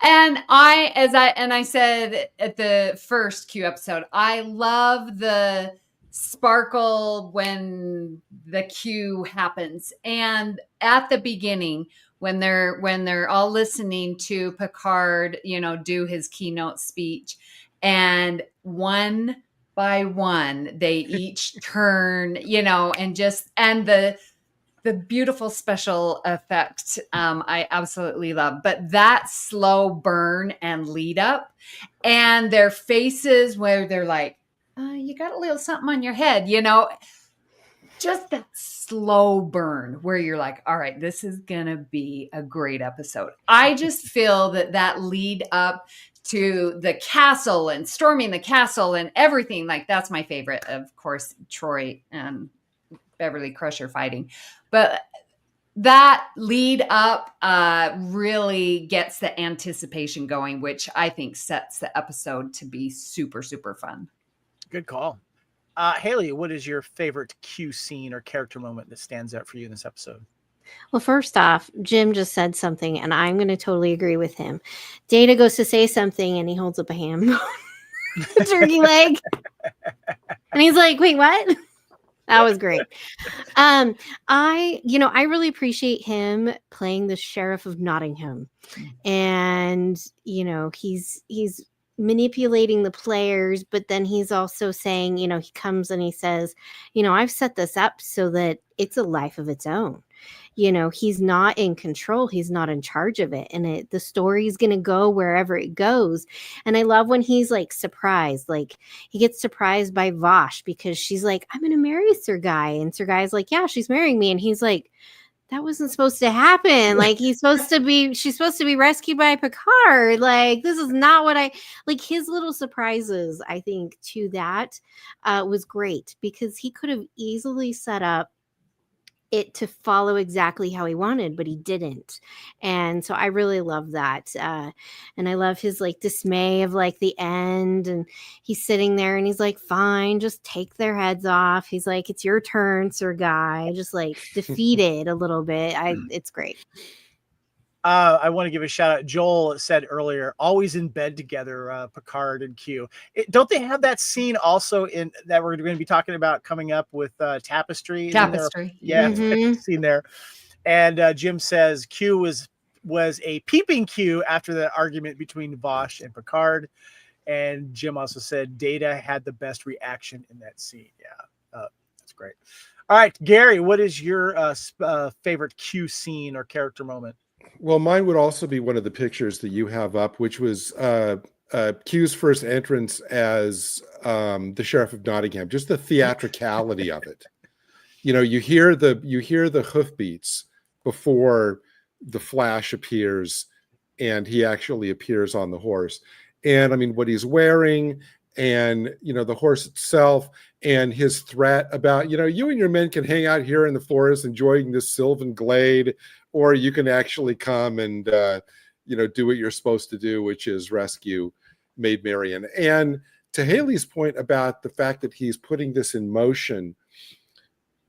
And I said at the first Q episode, I love the sparkle when the Q happens. And at the beginning, when they're all listening to Picard, do his keynote speech, and one by one they each turn, and the beautiful special effect, I absolutely love. But that slow burn and lead up, and their faces where they're like, you got a little something on your head, just that slow burn where you're like, all right, this is going to be a great episode. I just feel that lead up to the castle and storming the castle and everything, like that's my favorite. Of course, Troy and Beverly Crusher fighting. But that lead up really gets the anticipation going, which I think sets the episode to be super, super fun. Good call. Haley, what is your favorite Q scene or character moment that stands out for you in this episode? Well, first off, Jim just said something, and I'm going to totally agree with him. Data goes to say something, and he holds up a ham. Turkey leg. And he's like, wait, what? That was great. I really appreciate him playing the Sheriff of Nottingham. And, he's manipulating the players, but then he's also saying, he comes and he says, I've set this up so that it's a life of its own. He's not in control. He's not in charge of it. And the story's going to go wherever it goes. And I love when he's like surprised, like he gets surprised by Vosh because she's like, I'm going to marry Sir Guy. And Sir Guy's like, yeah, she's marrying me. And he's like, that wasn't supposed to happen. Like she's supposed to be rescued by Picard. Like this is not what like his little surprises, I think, to that was great because he could have easily set up it to follow exactly how he wanted, but he didn't. And so I really love that. And I love his like dismay of like the end. And he's sitting there and he's like, fine, just take their heads off. He's like, it's your turn, Sir Guy. Just like defeated a little bit. It's great. I want to give a shout out. Joel said earlier, always in bed together, Picard and Q. Don't they have that scene also in that we're going to be talking about coming up with Tapestry? Tapestry. Yeah, Mm-hmm. scene there. And Jim says Q was a peeping Q after the argument between Vosh and Picard. And Jim also said Data had the best reaction in that scene. Yeah, that's great. All right, Gary, what is your favorite Q scene or character moment? Well, mine would also be one of the pictures that you have up, which was Q's first entrance as the Sheriff of Nottingham. Just the theatricality of it. You know, you hear the hoofbeats before the Flash appears, and he actually appears on the horse. And I mean, what he's wearing, and you know, the horse itself, and his threat about, you know, you and your men can hang out here in the forest enjoying this sylvan glade, or you can actually come and you know, do what you're supposed to do, which is rescue Maid Marian. And to Haley's point about the fact that he's putting this in motion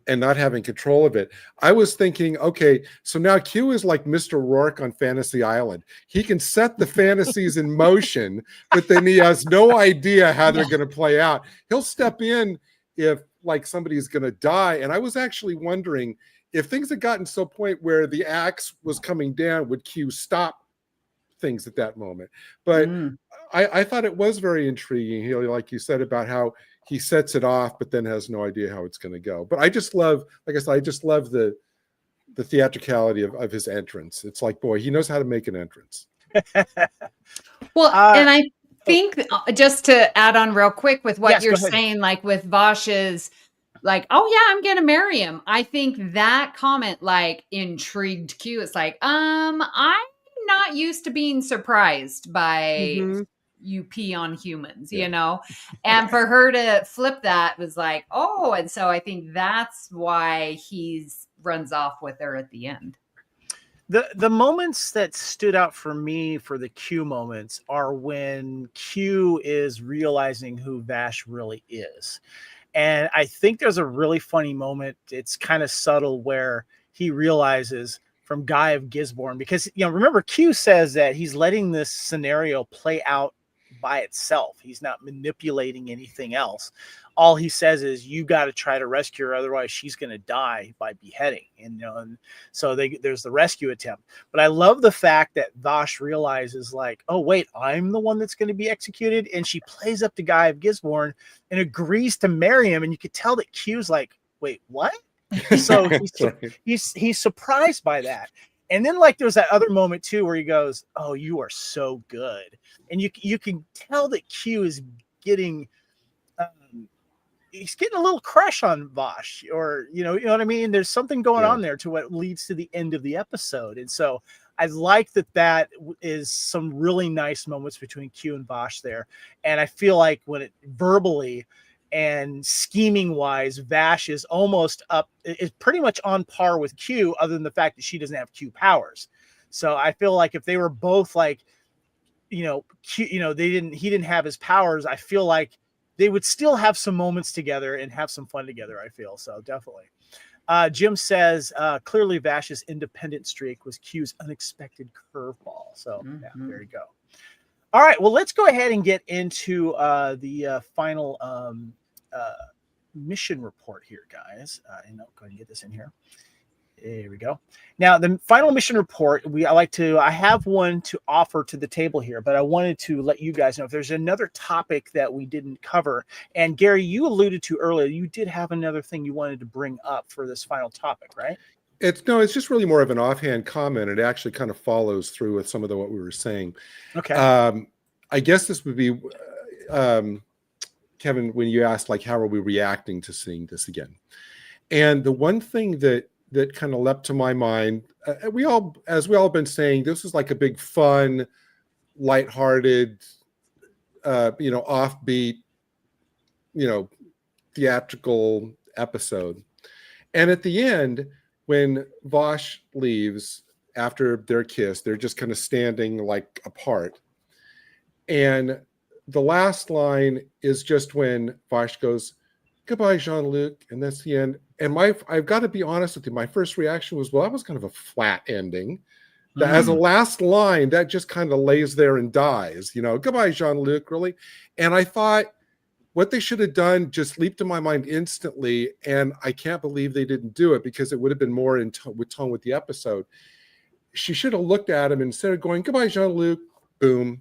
and not having control of it, I was thinking, okay, so now Q is like Mr. Rourke on Fantasy Island. He can set the fantasies in motion, but then he has no idea how they're going to play out. He'll step in if like somebody's going to die. And I was actually wondering if things had gotten to a point where the axe was coming down, would Q stop things at that moment? But I thought it was very intriguing, Haley, like you said, about how he sets it off, but then has no idea how it's going to go. But I just love, like I said, I just love the theatricality of his entrance. It's like, boy, he knows how to make an entrance. Well, and I think just to add on real quick with what you're saying, like with Vosh's, like, oh yeah, I'm gonna marry him. I think that comment like intrigued Q. It's like, I'm not used to being surprised by you pee on humans, you know? And for her to flip that was like, oh, and so I think that's why he's runs off with her at the end. The moments that stood out for me for the Q moments are when Q is realizing who Vash really is. And I think there's a really funny moment. It's kind of subtle where he realizes from Guy of Gisborne, because, you know, remember Q says that he's letting this scenario play out by itself. He's not manipulating anything else. All he says is, you got to try to rescue her, otherwise she's going to die by beheading. And, you know, and so there's the rescue attempt. But I love the fact that Vosh realizes, like, oh wait, I'm the one that's going to be executed, and she plays up to Guy of Gisborne and agrees to marry him. And you could tell that Q's like, wait, what? So he's surprised by that. And then like there's that other moment too where he goes, oh, you are so good. And you can tell that Q is getting he's getting a little crush on Vosh, or you know what I mean? There's something going on there to what leads to the end of the episode. And so I like that is some really nice moments between Q and Vosh there. And I feel like when it verbally and scheming wise, Vash is almost up, is pretty much on par with Q, other than the fact that she doesn't have Q powers. So I feel like if they were both like, you know, Q, you know, he didn't have his powers, I feel like they would still have some moments together and have some fun together, I feel. So definitely. Jim says, clearly Vash's independent streak was Q's unexpected curveball. So yeah, there you go. All right, well, let's go ahead and get into the final mission report here, guys. And I'll go ahead and get this in here. There we go. Now, the final mission report, I have one to offer to the table here, but I wanted to let you guys know if there's another topic that we didn't cover. And Gary, you alluded to earlier, you did have another thing you wanted to bring up for this final topic, right? It's just really more of an offhand comment. It actually kind of follows through with some of what we were saying. Okay. I guess this would be, Kevin, when you asked, like, how are we reacting to seeing this again? And the one thing that that kind of leapt to my mind. As we all have been saying, this was like a big fun, lighthearted, offbeat, theatrical episode. And at the end, when Vosh leaves after their kiss, they're just kind of standing like apart. And the last line is just when Vosh goes, "Goodbye, Jean-Luc," and that's the end. And I've got to be honest with you, my first reaction was, well, that was kind of a flat ending. As a last line, that just kind of lays there and dies, "Goodbye, Jean-Luc," really. And I thought what they should have done just leaped to my mind instantly, and I can't believe they didn't do it, because it would have been more in tone with the episode. She should have looked at him, and instead of going, "Goodbye, Jean-Luc," boom,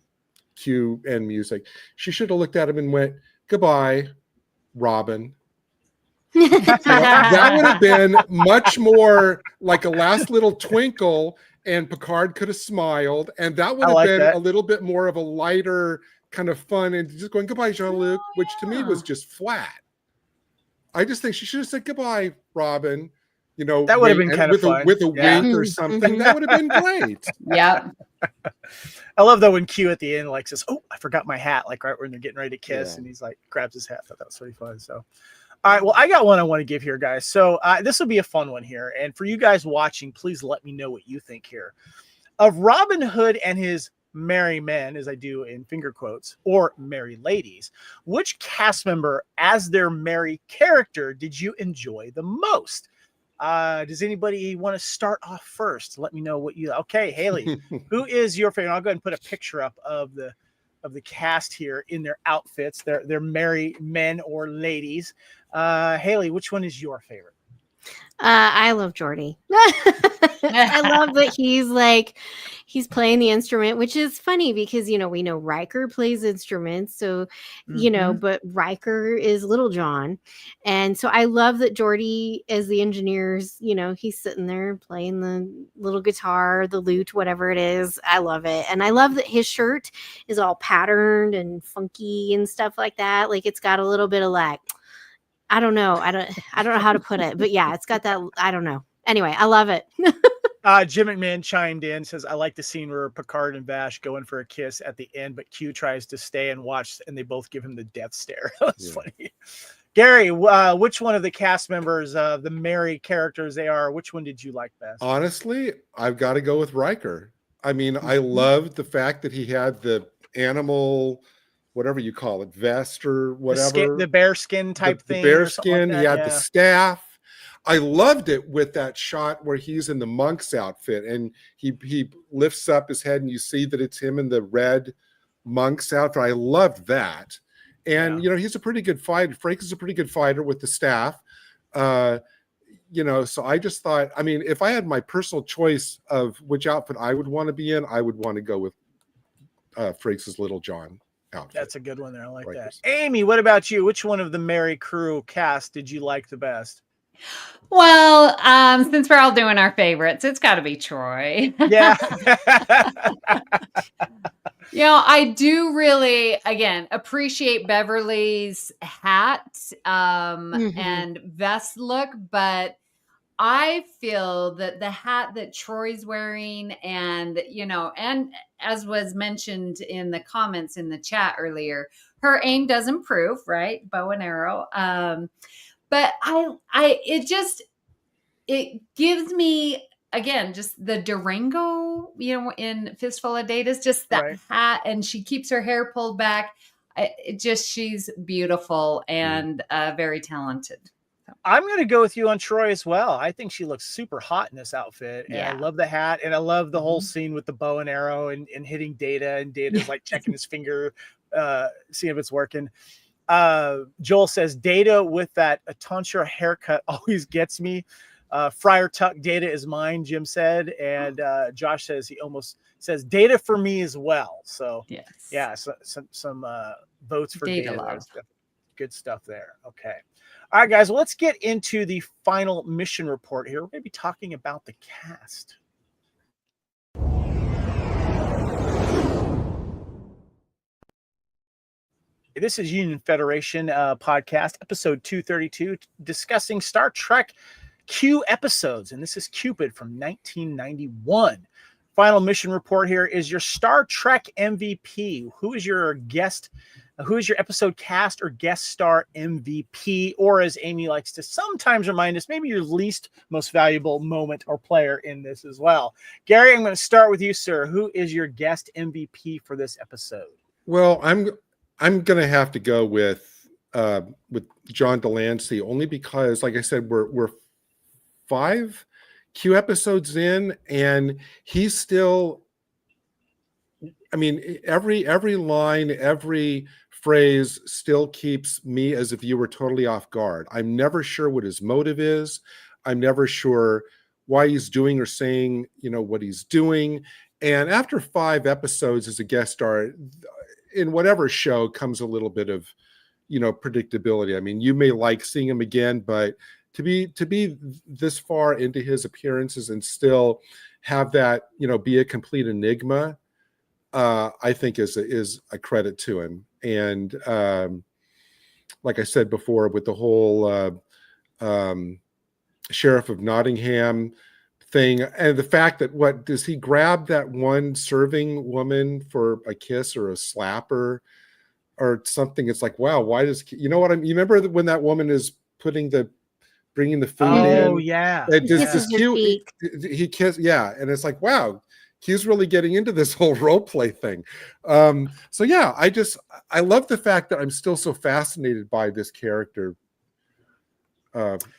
cue, end music. She should have looked at him and went, "Goodbye, Robin." That would have been much more like a last little twinkle, and Picard could have smiled, and that would have been a little bit more of a lighter kind of fun, and just going, "Goodbye, Jean-Luc," which to me was just flat. I just think she should have said, "Goodbye, Robin." That would have been kind of fun. With a wink or something. That would have been great. Yeah. I love though when Q at the end like says, "Oh, I forgot my hat," like right when they're getting ready to kiss, and he's like grabs his hat. I thought that was really fun. So, all right, well, I got one I want to give here, guys. So this will be a fun one here, and for you guys watching, please let me know what you think here of Robin Hood and his merry men, as I do in finger quotes, or merry ladies. Which cast member as their merry character did you enjoy the most? Does anybody want to start off first? Let me know what you. Okay, Haley, who is your favorite? I'll go ahead and put a picture up of the cast here in their outfits. They're merry men or ladies. Haley, which one is your favorite? I love Geordi. I love that he's playing the instrument, which is funny because, we know Riker plays instruments. So, but Riker is Little John. And so I love that Geordi, as the engineers, he's sitting there playing the little guitar, the lute, whatever it is. I love it. And I love that his shirt is all patterned and funky and stuff like that. Like it's got a little bit of I don't know how to put it, but yeah, it's got that. I don't know. Anyway, I love it. Jim McMahon chimed in, says, "I like the scene where Picard and Vash go in for a kiss at the end, but Q tries to stay and watch, and they both give him the death stare." That's funny. Gary, which one of the cast members, the merry characters they are, which one did you like best? Honestly, I've got to go with Riker. I mean, I loved the fact that he had the animal, whatever you call it, vest or whatever. The bear skin type thing. The bear skin. Like he had the staff. I loved it with that shot where he's in the monk's outfit and he lifts up his head and you see that it's him in the red monk's outfit. I loved that. And, he's a pretty good fighter. Frank is a pretty good fighter with the staff. So I just thought, I mean, if I had my personal choice of which outfit I would want to be in, I would want to go with Frakes' Little John outfit. That's a good one there. I like that. Amy, what about you? Which one of the merry crew cast did you like the best? Well, since we're all doing our favorites, it's got to be Troy. Yeah. I do really, again, appreciate Beverly's hat and vest look, but I feel that the hat that Troy's wearing and as was mentioned in the comments in the chat earlier, her aim does improve, right? Bow and arrow. But it gives me, again, just the Durango, in Fistful of Data's, just that hat, and she keeps her hair pulled back. She's beautiful and very talented. I'm going to go with you on Troy as well. I think she looks super hot in this outfit. And I love the hat, and I love the whole scene with the bow and arrow and hitting Data, and Data's like checking his finger, seeing if it's working. Joel says, "Data with that tonsure haircut always gets me. Friar Tuck, Data is mine," Jim said. And Josh says he almost says Data for me as well. So some votes for Data. Good stuff there. Okay. All right, guys, well, let's get into the final mission report here. We're going to be talking about the cast. This is Union Federation podcast, episode 232, discussing Star Trek Q episodes, and this is Qpid from 1991. Final mission report here is your Star Trek MVP. Who is your guest? Who is your episode cast or guest star MVP? Or as Amy likes to sometimes remind us, maybe your least most valuable moment or player in this as well. Gary, I'm going to start with you, sir. Who is your guest MVP for this episode? Well, I'm going to have to go with John de Lancie, only because, like I said, we're 5 Q episodes in, and he's still, I mean, every line, every phrase still keeps me as a viewer totally off guard. I'm never sure what his motive is. I'm never sure why he's doing or saying, what he's doing. And after 5 episodes as a guest star, in whatever show comes a little bit of, predictability. I mean, you may like seeing him again, but to be this far into his appearances and still have that, be a complete enigma, I think is a credit to him. And like I said before, with the whole Sheriff of Nottingham thing, and the fact that what does he grab that one serving woman for a kiss or a slapper or something? It's like, wow, why does you remember when that woman is bringing the food in? Oh yeah, he kissed, yeah, and it's like, wow, he's really getting into this whole role play thing. So yeah, I love the fact that I'm still so fascinated by this character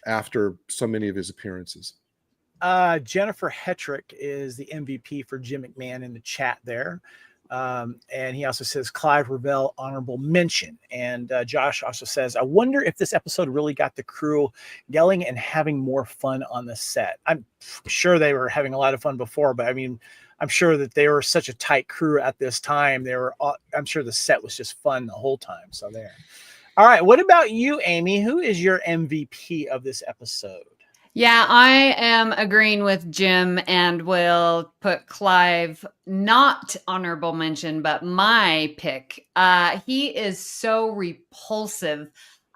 after so many of his appearances. Jennifer Hetrick is the MVP for Jim McMahon in the chat there. And he also says Clive Revell, honorable mention. And Josh also says, I wonder if this episode really got the crew yelling and having more fun on the set. I'm sure they were having a lot of fun before, but I mean, I'm sure that they were such a tight crew at this time. I'm sure the set was just fun the whole time. So there. All right. What about you, Amy? Who is your MVP of this episode? Yeah, I am agreeing with Jim and will put Clive, not honorable mention, but my pick. He is so repulsive.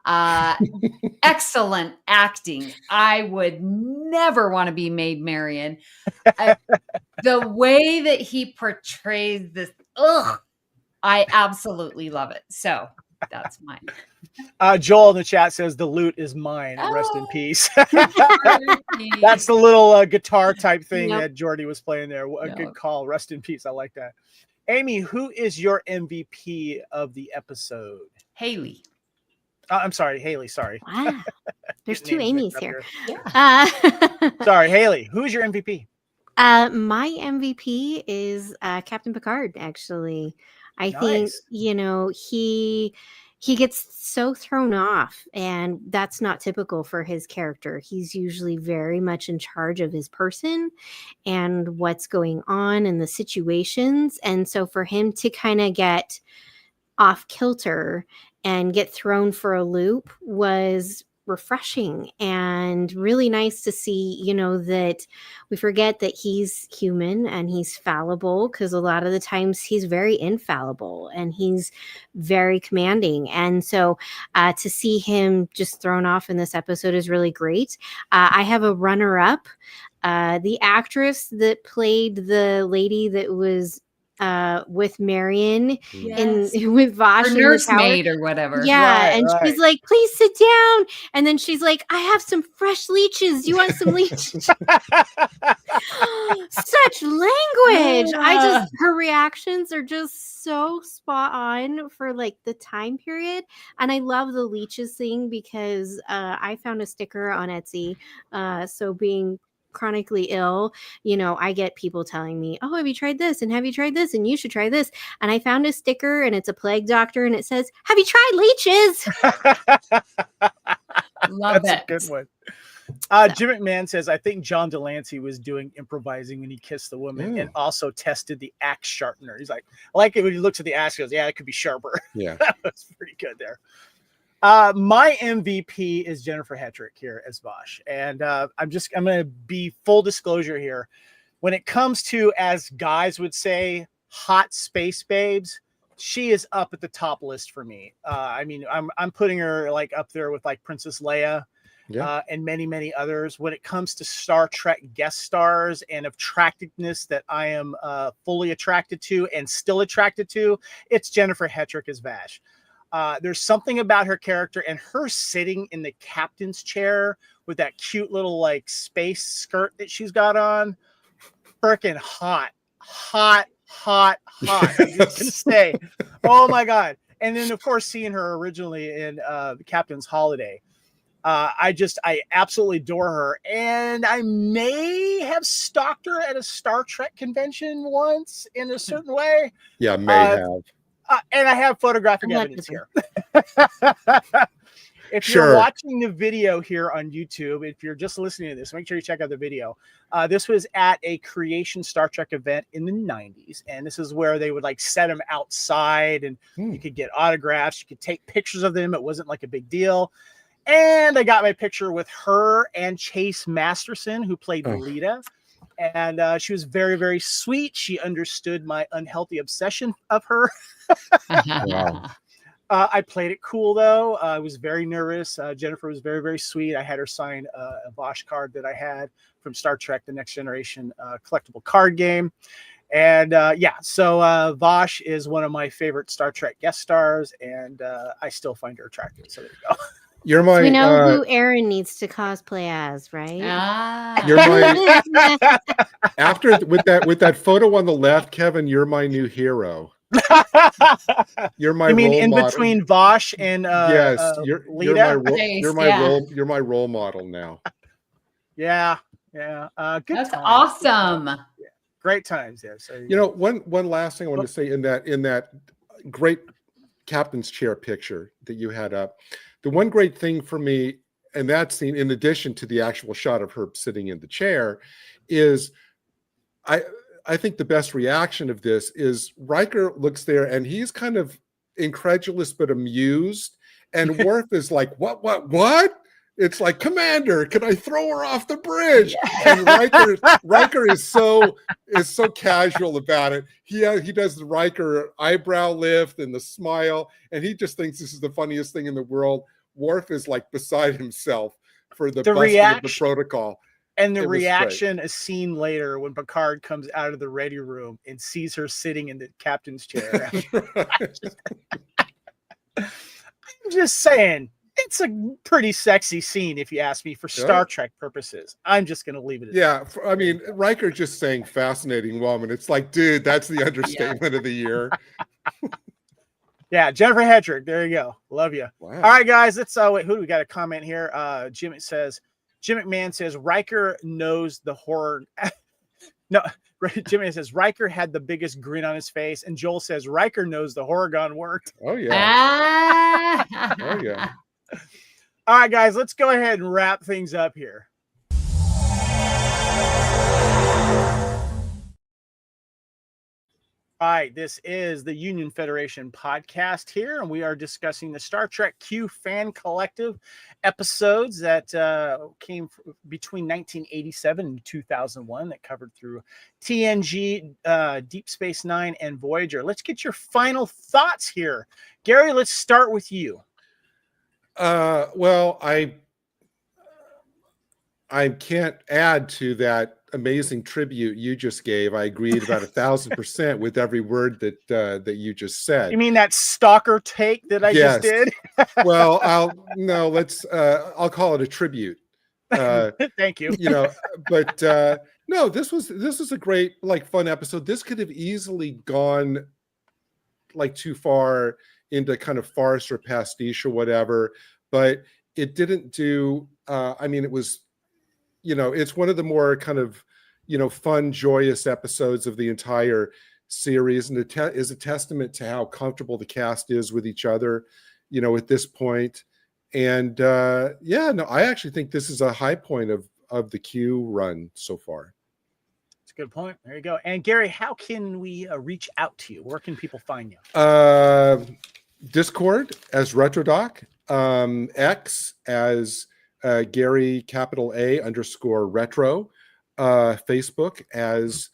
Excellent acting. I would never want to be Maid Marian. The way that he portrays this, I absolutely love it. So that's mine. Joel in the chat says the loot is mine. Rest in peace. That's the little guitar type thing that Jordy was playing there. A good call. Rest in peace. I like that. Amy, who is your MVP of the episode? Haley. I'm sorry, Haley. Sorry. Wow. There's 2 Amy's here. Sorry, Haley. Who is your MVP? My MVP is Captain Picard, actually. I think, he gets so thrown off, and that's not typical for his character. He's usually very much in charge of his person and what's going on in the situations. And so for him to kind of get off kilter and get thrown for a loop was refreshing and really nice to see, that we forget that he's human and he's fallible, because a lot of the times he's very infallible and he's very commanding. And so to see him just thrown off in this episode is really great. I have a runner-up. The actress that played the lady that was with Marion and with Vosh, her nursemaid or whatever. Yeah, and she's like, "Please sit down." And then she's like, "I have some fresh leeches. You want some leeches?" Such language. Her reactions are just so spot on for like the time period. And I love the leeches thing because I found a sticker on Etsy. So being chronically ill, I get people telling me, "Oh, have you tried this? And have you tried this? And you should try this." And I found a sticker, and it's a plague doctor, and it says, "Have you tried leeches?" Love That's it. a good one. Jim McMahon says, I think John de Lancie was doing improvising when he kissed the woman and also tested the axe sharpener. He's like, I like it when he looks at the axe, he goes, yeah, it could be sharper. Yeah. That was pretty good there. My MVP is Jennifer Hetrick here as Vosh. And I'm going to be full disclosure here. When it comes to, as guys would say, hot space babes, she is up at the top list for me. I mean, I'm putting her like up there with like Princess Leia. and many, many others. When it comes to Star Trek guest stars and attractiveness that I am fully attracted to and still attracted to, it's Jennifer Hetrick as Vash. There's something about her character and her sitting in the captain's chair with that cute little like space skirt that she's got on. Freaking hot. I'm just gonna say, oh my God. And then of course seeing her originally in the Captain's Holiday. I absolutely adore her, and I may have stalked her at a Star Trek convention once in a certain way. Yeah, may have. And I have photographic evidence here. If Sure. you're watching the video here on YouTube, if you're just listening to this, make sure you check out the video. This was at a Creation Star Trek event in the 90s. And this is where they would like set them outside and you could get autographs. You could take pictures of them. It wasn't like a big deal. And I got my picture with her and Chase Masterson, who played Lita. And she was very, very sweet. She understood my unhealthy obsession of her. Wow. I played it cool, though. I was very nervous. Jennifer was very, very sweet. I had her sign a Vosh card that I had from Star Trek The Next Generation collectible card game. And so Vosh is one of my favorite Star Trek guest stars, and I still find her attractive. So there you go. You're my. We know who Aaron needs to cosplay as, right? You're my. After with that photo on the left, Kevin, you're my new hero. You're my. You mean role in model. between Vosh and yes, Lita? You're my role model now. Yeah. Good. That's times. awesome. Yeah. Great times there. So You know, one last thing I wanted to say in that great captain's chair picture that you had up. The one great thing for me, and that scene, in addition to the actual shot of her sitting in the chair, is I think the best reaction of this is Riker looks there and he's kind of incredulous but amused, and Worf is like, what? It's like, Commander, can I throw her off the bridge? And Riker is so casual about it. He does the Riker eyebrow lift and the smile, and he just thinks this is the funniest thing in the world. Worf is like beside himself for the busting of the protocol. And the reaction is seen later when Picard comes out of the ready room and sees her sitting in the captain's chair. I'm just saying, it's a pretty sexy scene, if you ask me, for Star Trek purposes. I'm just going to leave it at that. I mean, Riker just saying fascinating woman. It's like, dude, that's the understatement of the year. Yeah, Jennifer Hetrick. There you go. Love you. Wow. All right, guys. Let's wait. Who do we got a comment here? Jim McMahon says Riker knows the horror. No, Jim McMahon says Riker had the biggest grin on his face, and Joel says Riker knows the horror gun worked. Oh yeah. Oh yeah. All right, guys. Let's go ahead and wrap things up here. All right, this is the Union Federation podcast here, and we are discussing the Star Trek Q fan collective episodes that came between 1987 and 2001 that covered through TNG, Deep Space Nine, and Voyager. Let's get your final thoughts here. Gary, let's start with you. Well, I can't add to that amazing tribute you just gave. I agreed about 1,000% with every word that you just said. You mean that stalker take that I just did? Well, I'll call it a tribute. Thank you. You know, but no, this was a great, like, fun episode. This could have easily gone like too far into kind of farce or pastiche or whatever, but it didn't do. I mean, it was. You know, it's one of the more kind of, fun, joyous episodes of the entire series. And it is a testament to how comfortable the cast is with each other, at this point. And I actually think this is a high point of the Q run so far. That's a good point. There you go. And Gary, how can we reach out to you? Where can people find you? Discord as RetroDoc, X as Gary _retro, Facebook as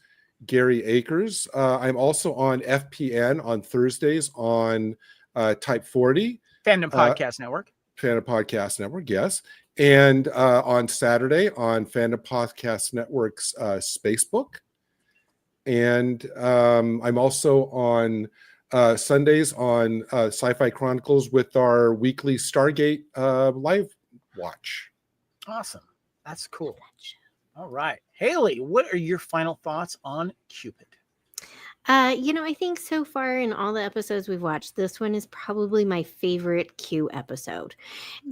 Gary Akers. I'm also on FPN on Thursdays on Type 40. Fandom Podcast Network. Fandom Podcast Network, yes. And on Saturday on Fandom Podcast Network's Spacebook. And I'm also on Sundays on Sci-Fi Chronicles with our weekly Stargate live watch. Awesome. That's cool. All right. Haley, what are your final thoughts on Qpid? I think so far in all the episodes we've watched, this one is probably my favorite Q episode.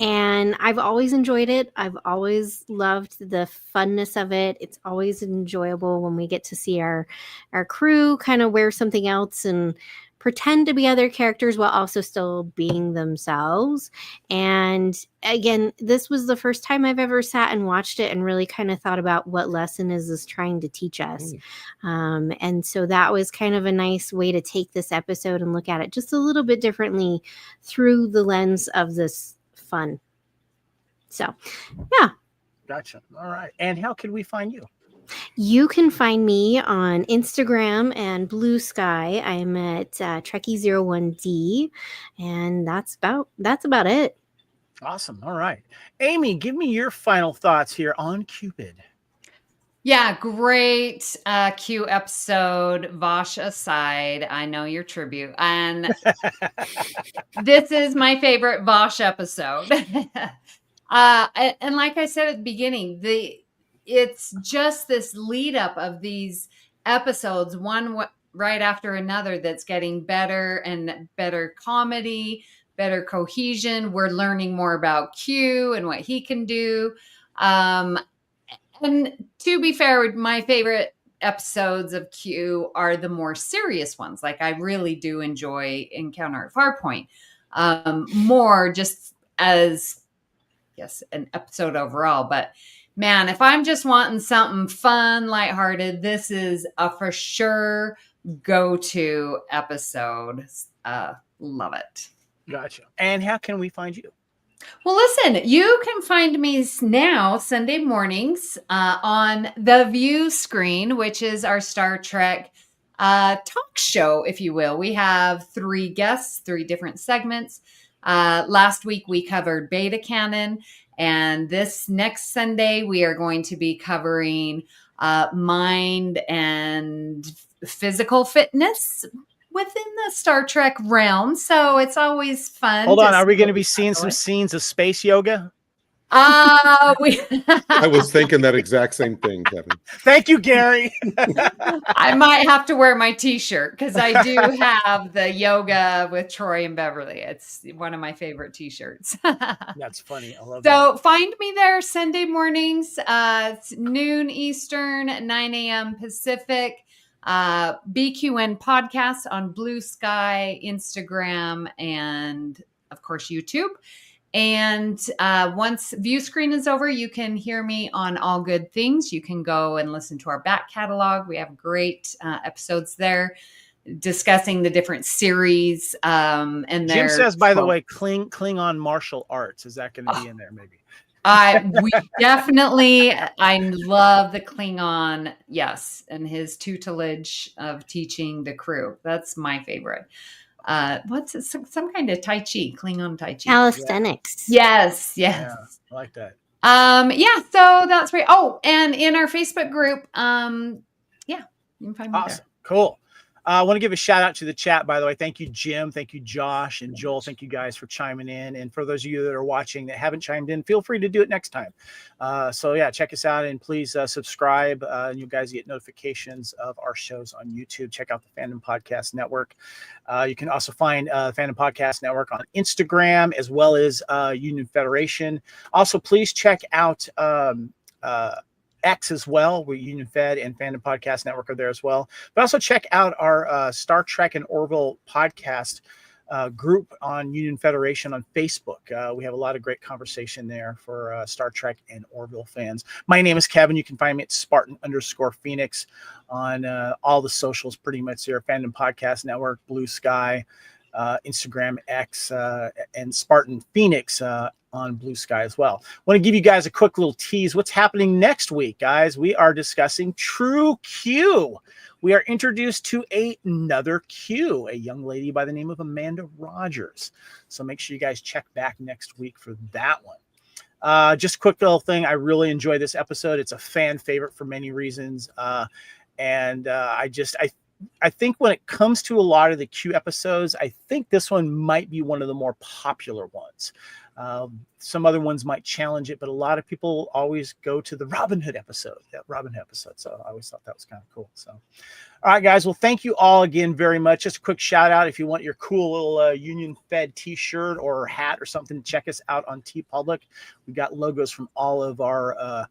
And I've always enjoyed it. I've always loved the funness of it. It's always enjoyable when we get to see our crew kind of wear something else and pretend to be other characters while also still being themselves. And again, this was the first time I've ever sat and watched it and really kind of thought about what lesson is this trying to teach us. And so that was kind of a nice way to take this episode and look at it just a little bit differently through the lens of this fun. So, yeah. Gotcha. All right. And how can we find you? You can find me on Instagram and Blue Sky. I'm at Trekkie01D, and that's about it. Awesome. All right. Amy, give me your final thoughts here on Qpid. Yeah, great Q episode. Vosh aside, I know your tribute. And this is my favorite Vosh episode. And like I said at the beginning, it's just this lead up of these episodes, one right after another, that's getting better and better comedy, better cohesion. We're learning more about Q and what he can do. And to be fair, my favorite episodes of Q are the more serious ones. Like, I really do enjoy Encounter at Farpoint more just as, yes, an episode overall. But man, if I'm just wanting something fun, lighthearted, this is a for sure go-to episode. Love it. Gotcha. And how can we find you? Well, listen, you can find me now Sunday mornings on the View screen, which is our Star Trek talk show, if you will. We have 3 guests, 3 different segments. Last week we covered Beta Canon, and this next Sunday we are going to be covering mind and physical fitness within the Star Trek realm. So it's always fun. Hold on. Are we going to be seeing some scenes of space yoga? I was thinking that exact same thing, Kevin. Thank you, Gary. I might have to wear my t-shirt because I do have the yoga with Troy and Beverly. It's one of my favorite t-shirts. That's funny. I love So find me there Sunday mornings. It's noon Eastern, 9 a.m. Pacific. BQN podcast on Blue Sky, Instagram, and of course YouTube. And once View screen is over, you can hear me on All Good Things. You can go and listen to our back catalog. We have great episodes there discussing the different series. And Jim says, by the way, Klingon martial arts. Is that going to be in there maybe? We definitely, I love the Klingon, yes, and his tutelage of teaching the crew. That's my favorite. What's it? Some kind of Tai Chi, Klingon Tai Chi. Calisthenics. Yes. Yeah, I like that. Yeah, so that's great. Oh, and in our Facebook group, yeah, you can find me Awesome. there. Cool. I want to give a shout out to the chat, by the way. Thank you, Jim. Thank you, Josh and Joel. Thank you guys for chiming in. And for those of you that are watching that haven't chimed in, feel free to do it next time. So yeah, check us out and please subscribe. And you guys get notifications of our shows on YouTube. Check out the Fandom Podcast Network. You can also find Fandom Podcast Network on Instagram as well as Union Federation. Also, please check out X as well. We Union Fed and Fandom Podcast Network are there as well. But also check out our Star Trek and Orville podcast group on Union Federation on Facebook. We have a lot of great conversation there for Star Trek and Orville fans. My name is Kevin. You can find me at Spartan_Phoenix on all the socials pretty much there. Fandom Podcast Network, Blue Sky, Instagram, X, and Spartan Phoenix on Blue Sky as well. I want to give you guys a quick little tease. What's happening next week, guys? We are discussing True Q. We are introduced to another Q, a young lady by the name of Amanda Rogers. So make sure you guys check back next week for that one. Just a quick little thing. I really enjoy this episode. It's a fan favorite for many reasons. I think when it comes to a lot of the Q episodes, I think this one might be one of the more popular ones. Some other ones might challenge it, but a lot of people always go to the Robin Hood episode. So I always thought that was kind of cool. So, all right, guys. Well, thank you all again very much. Just a quick shout out. If you want your cool little Union Fed t-shirt or hat or something, check us out on TeePublic. We got logos from all of our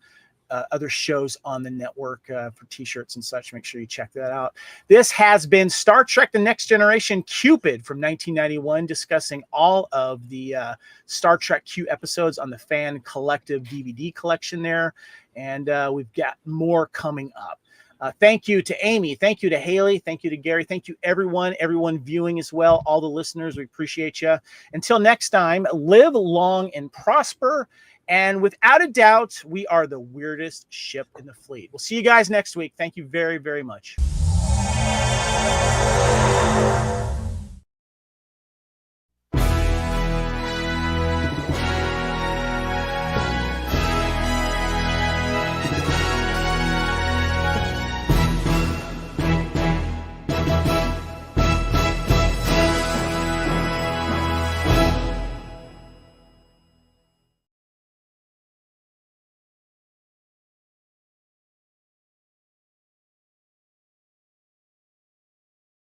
other shows on the network for t-shirts and such. Make sure you check that out. This has been Star Trek The Next Generation Qpid from 1991, discussing all of the Star Trek Q episodes on the Fan Collective DVD collection there. And we've got more coming up. Thank you to Amy. Thank you to Haley. Thank you to Gary. Thank you, everyone viewing as well. All the listeners, we appreciate you. Until next time, live long and prosper. And without a doubt, we are the weirdest ship in the fleet. We'll see you guys next week. Thank you very, very much.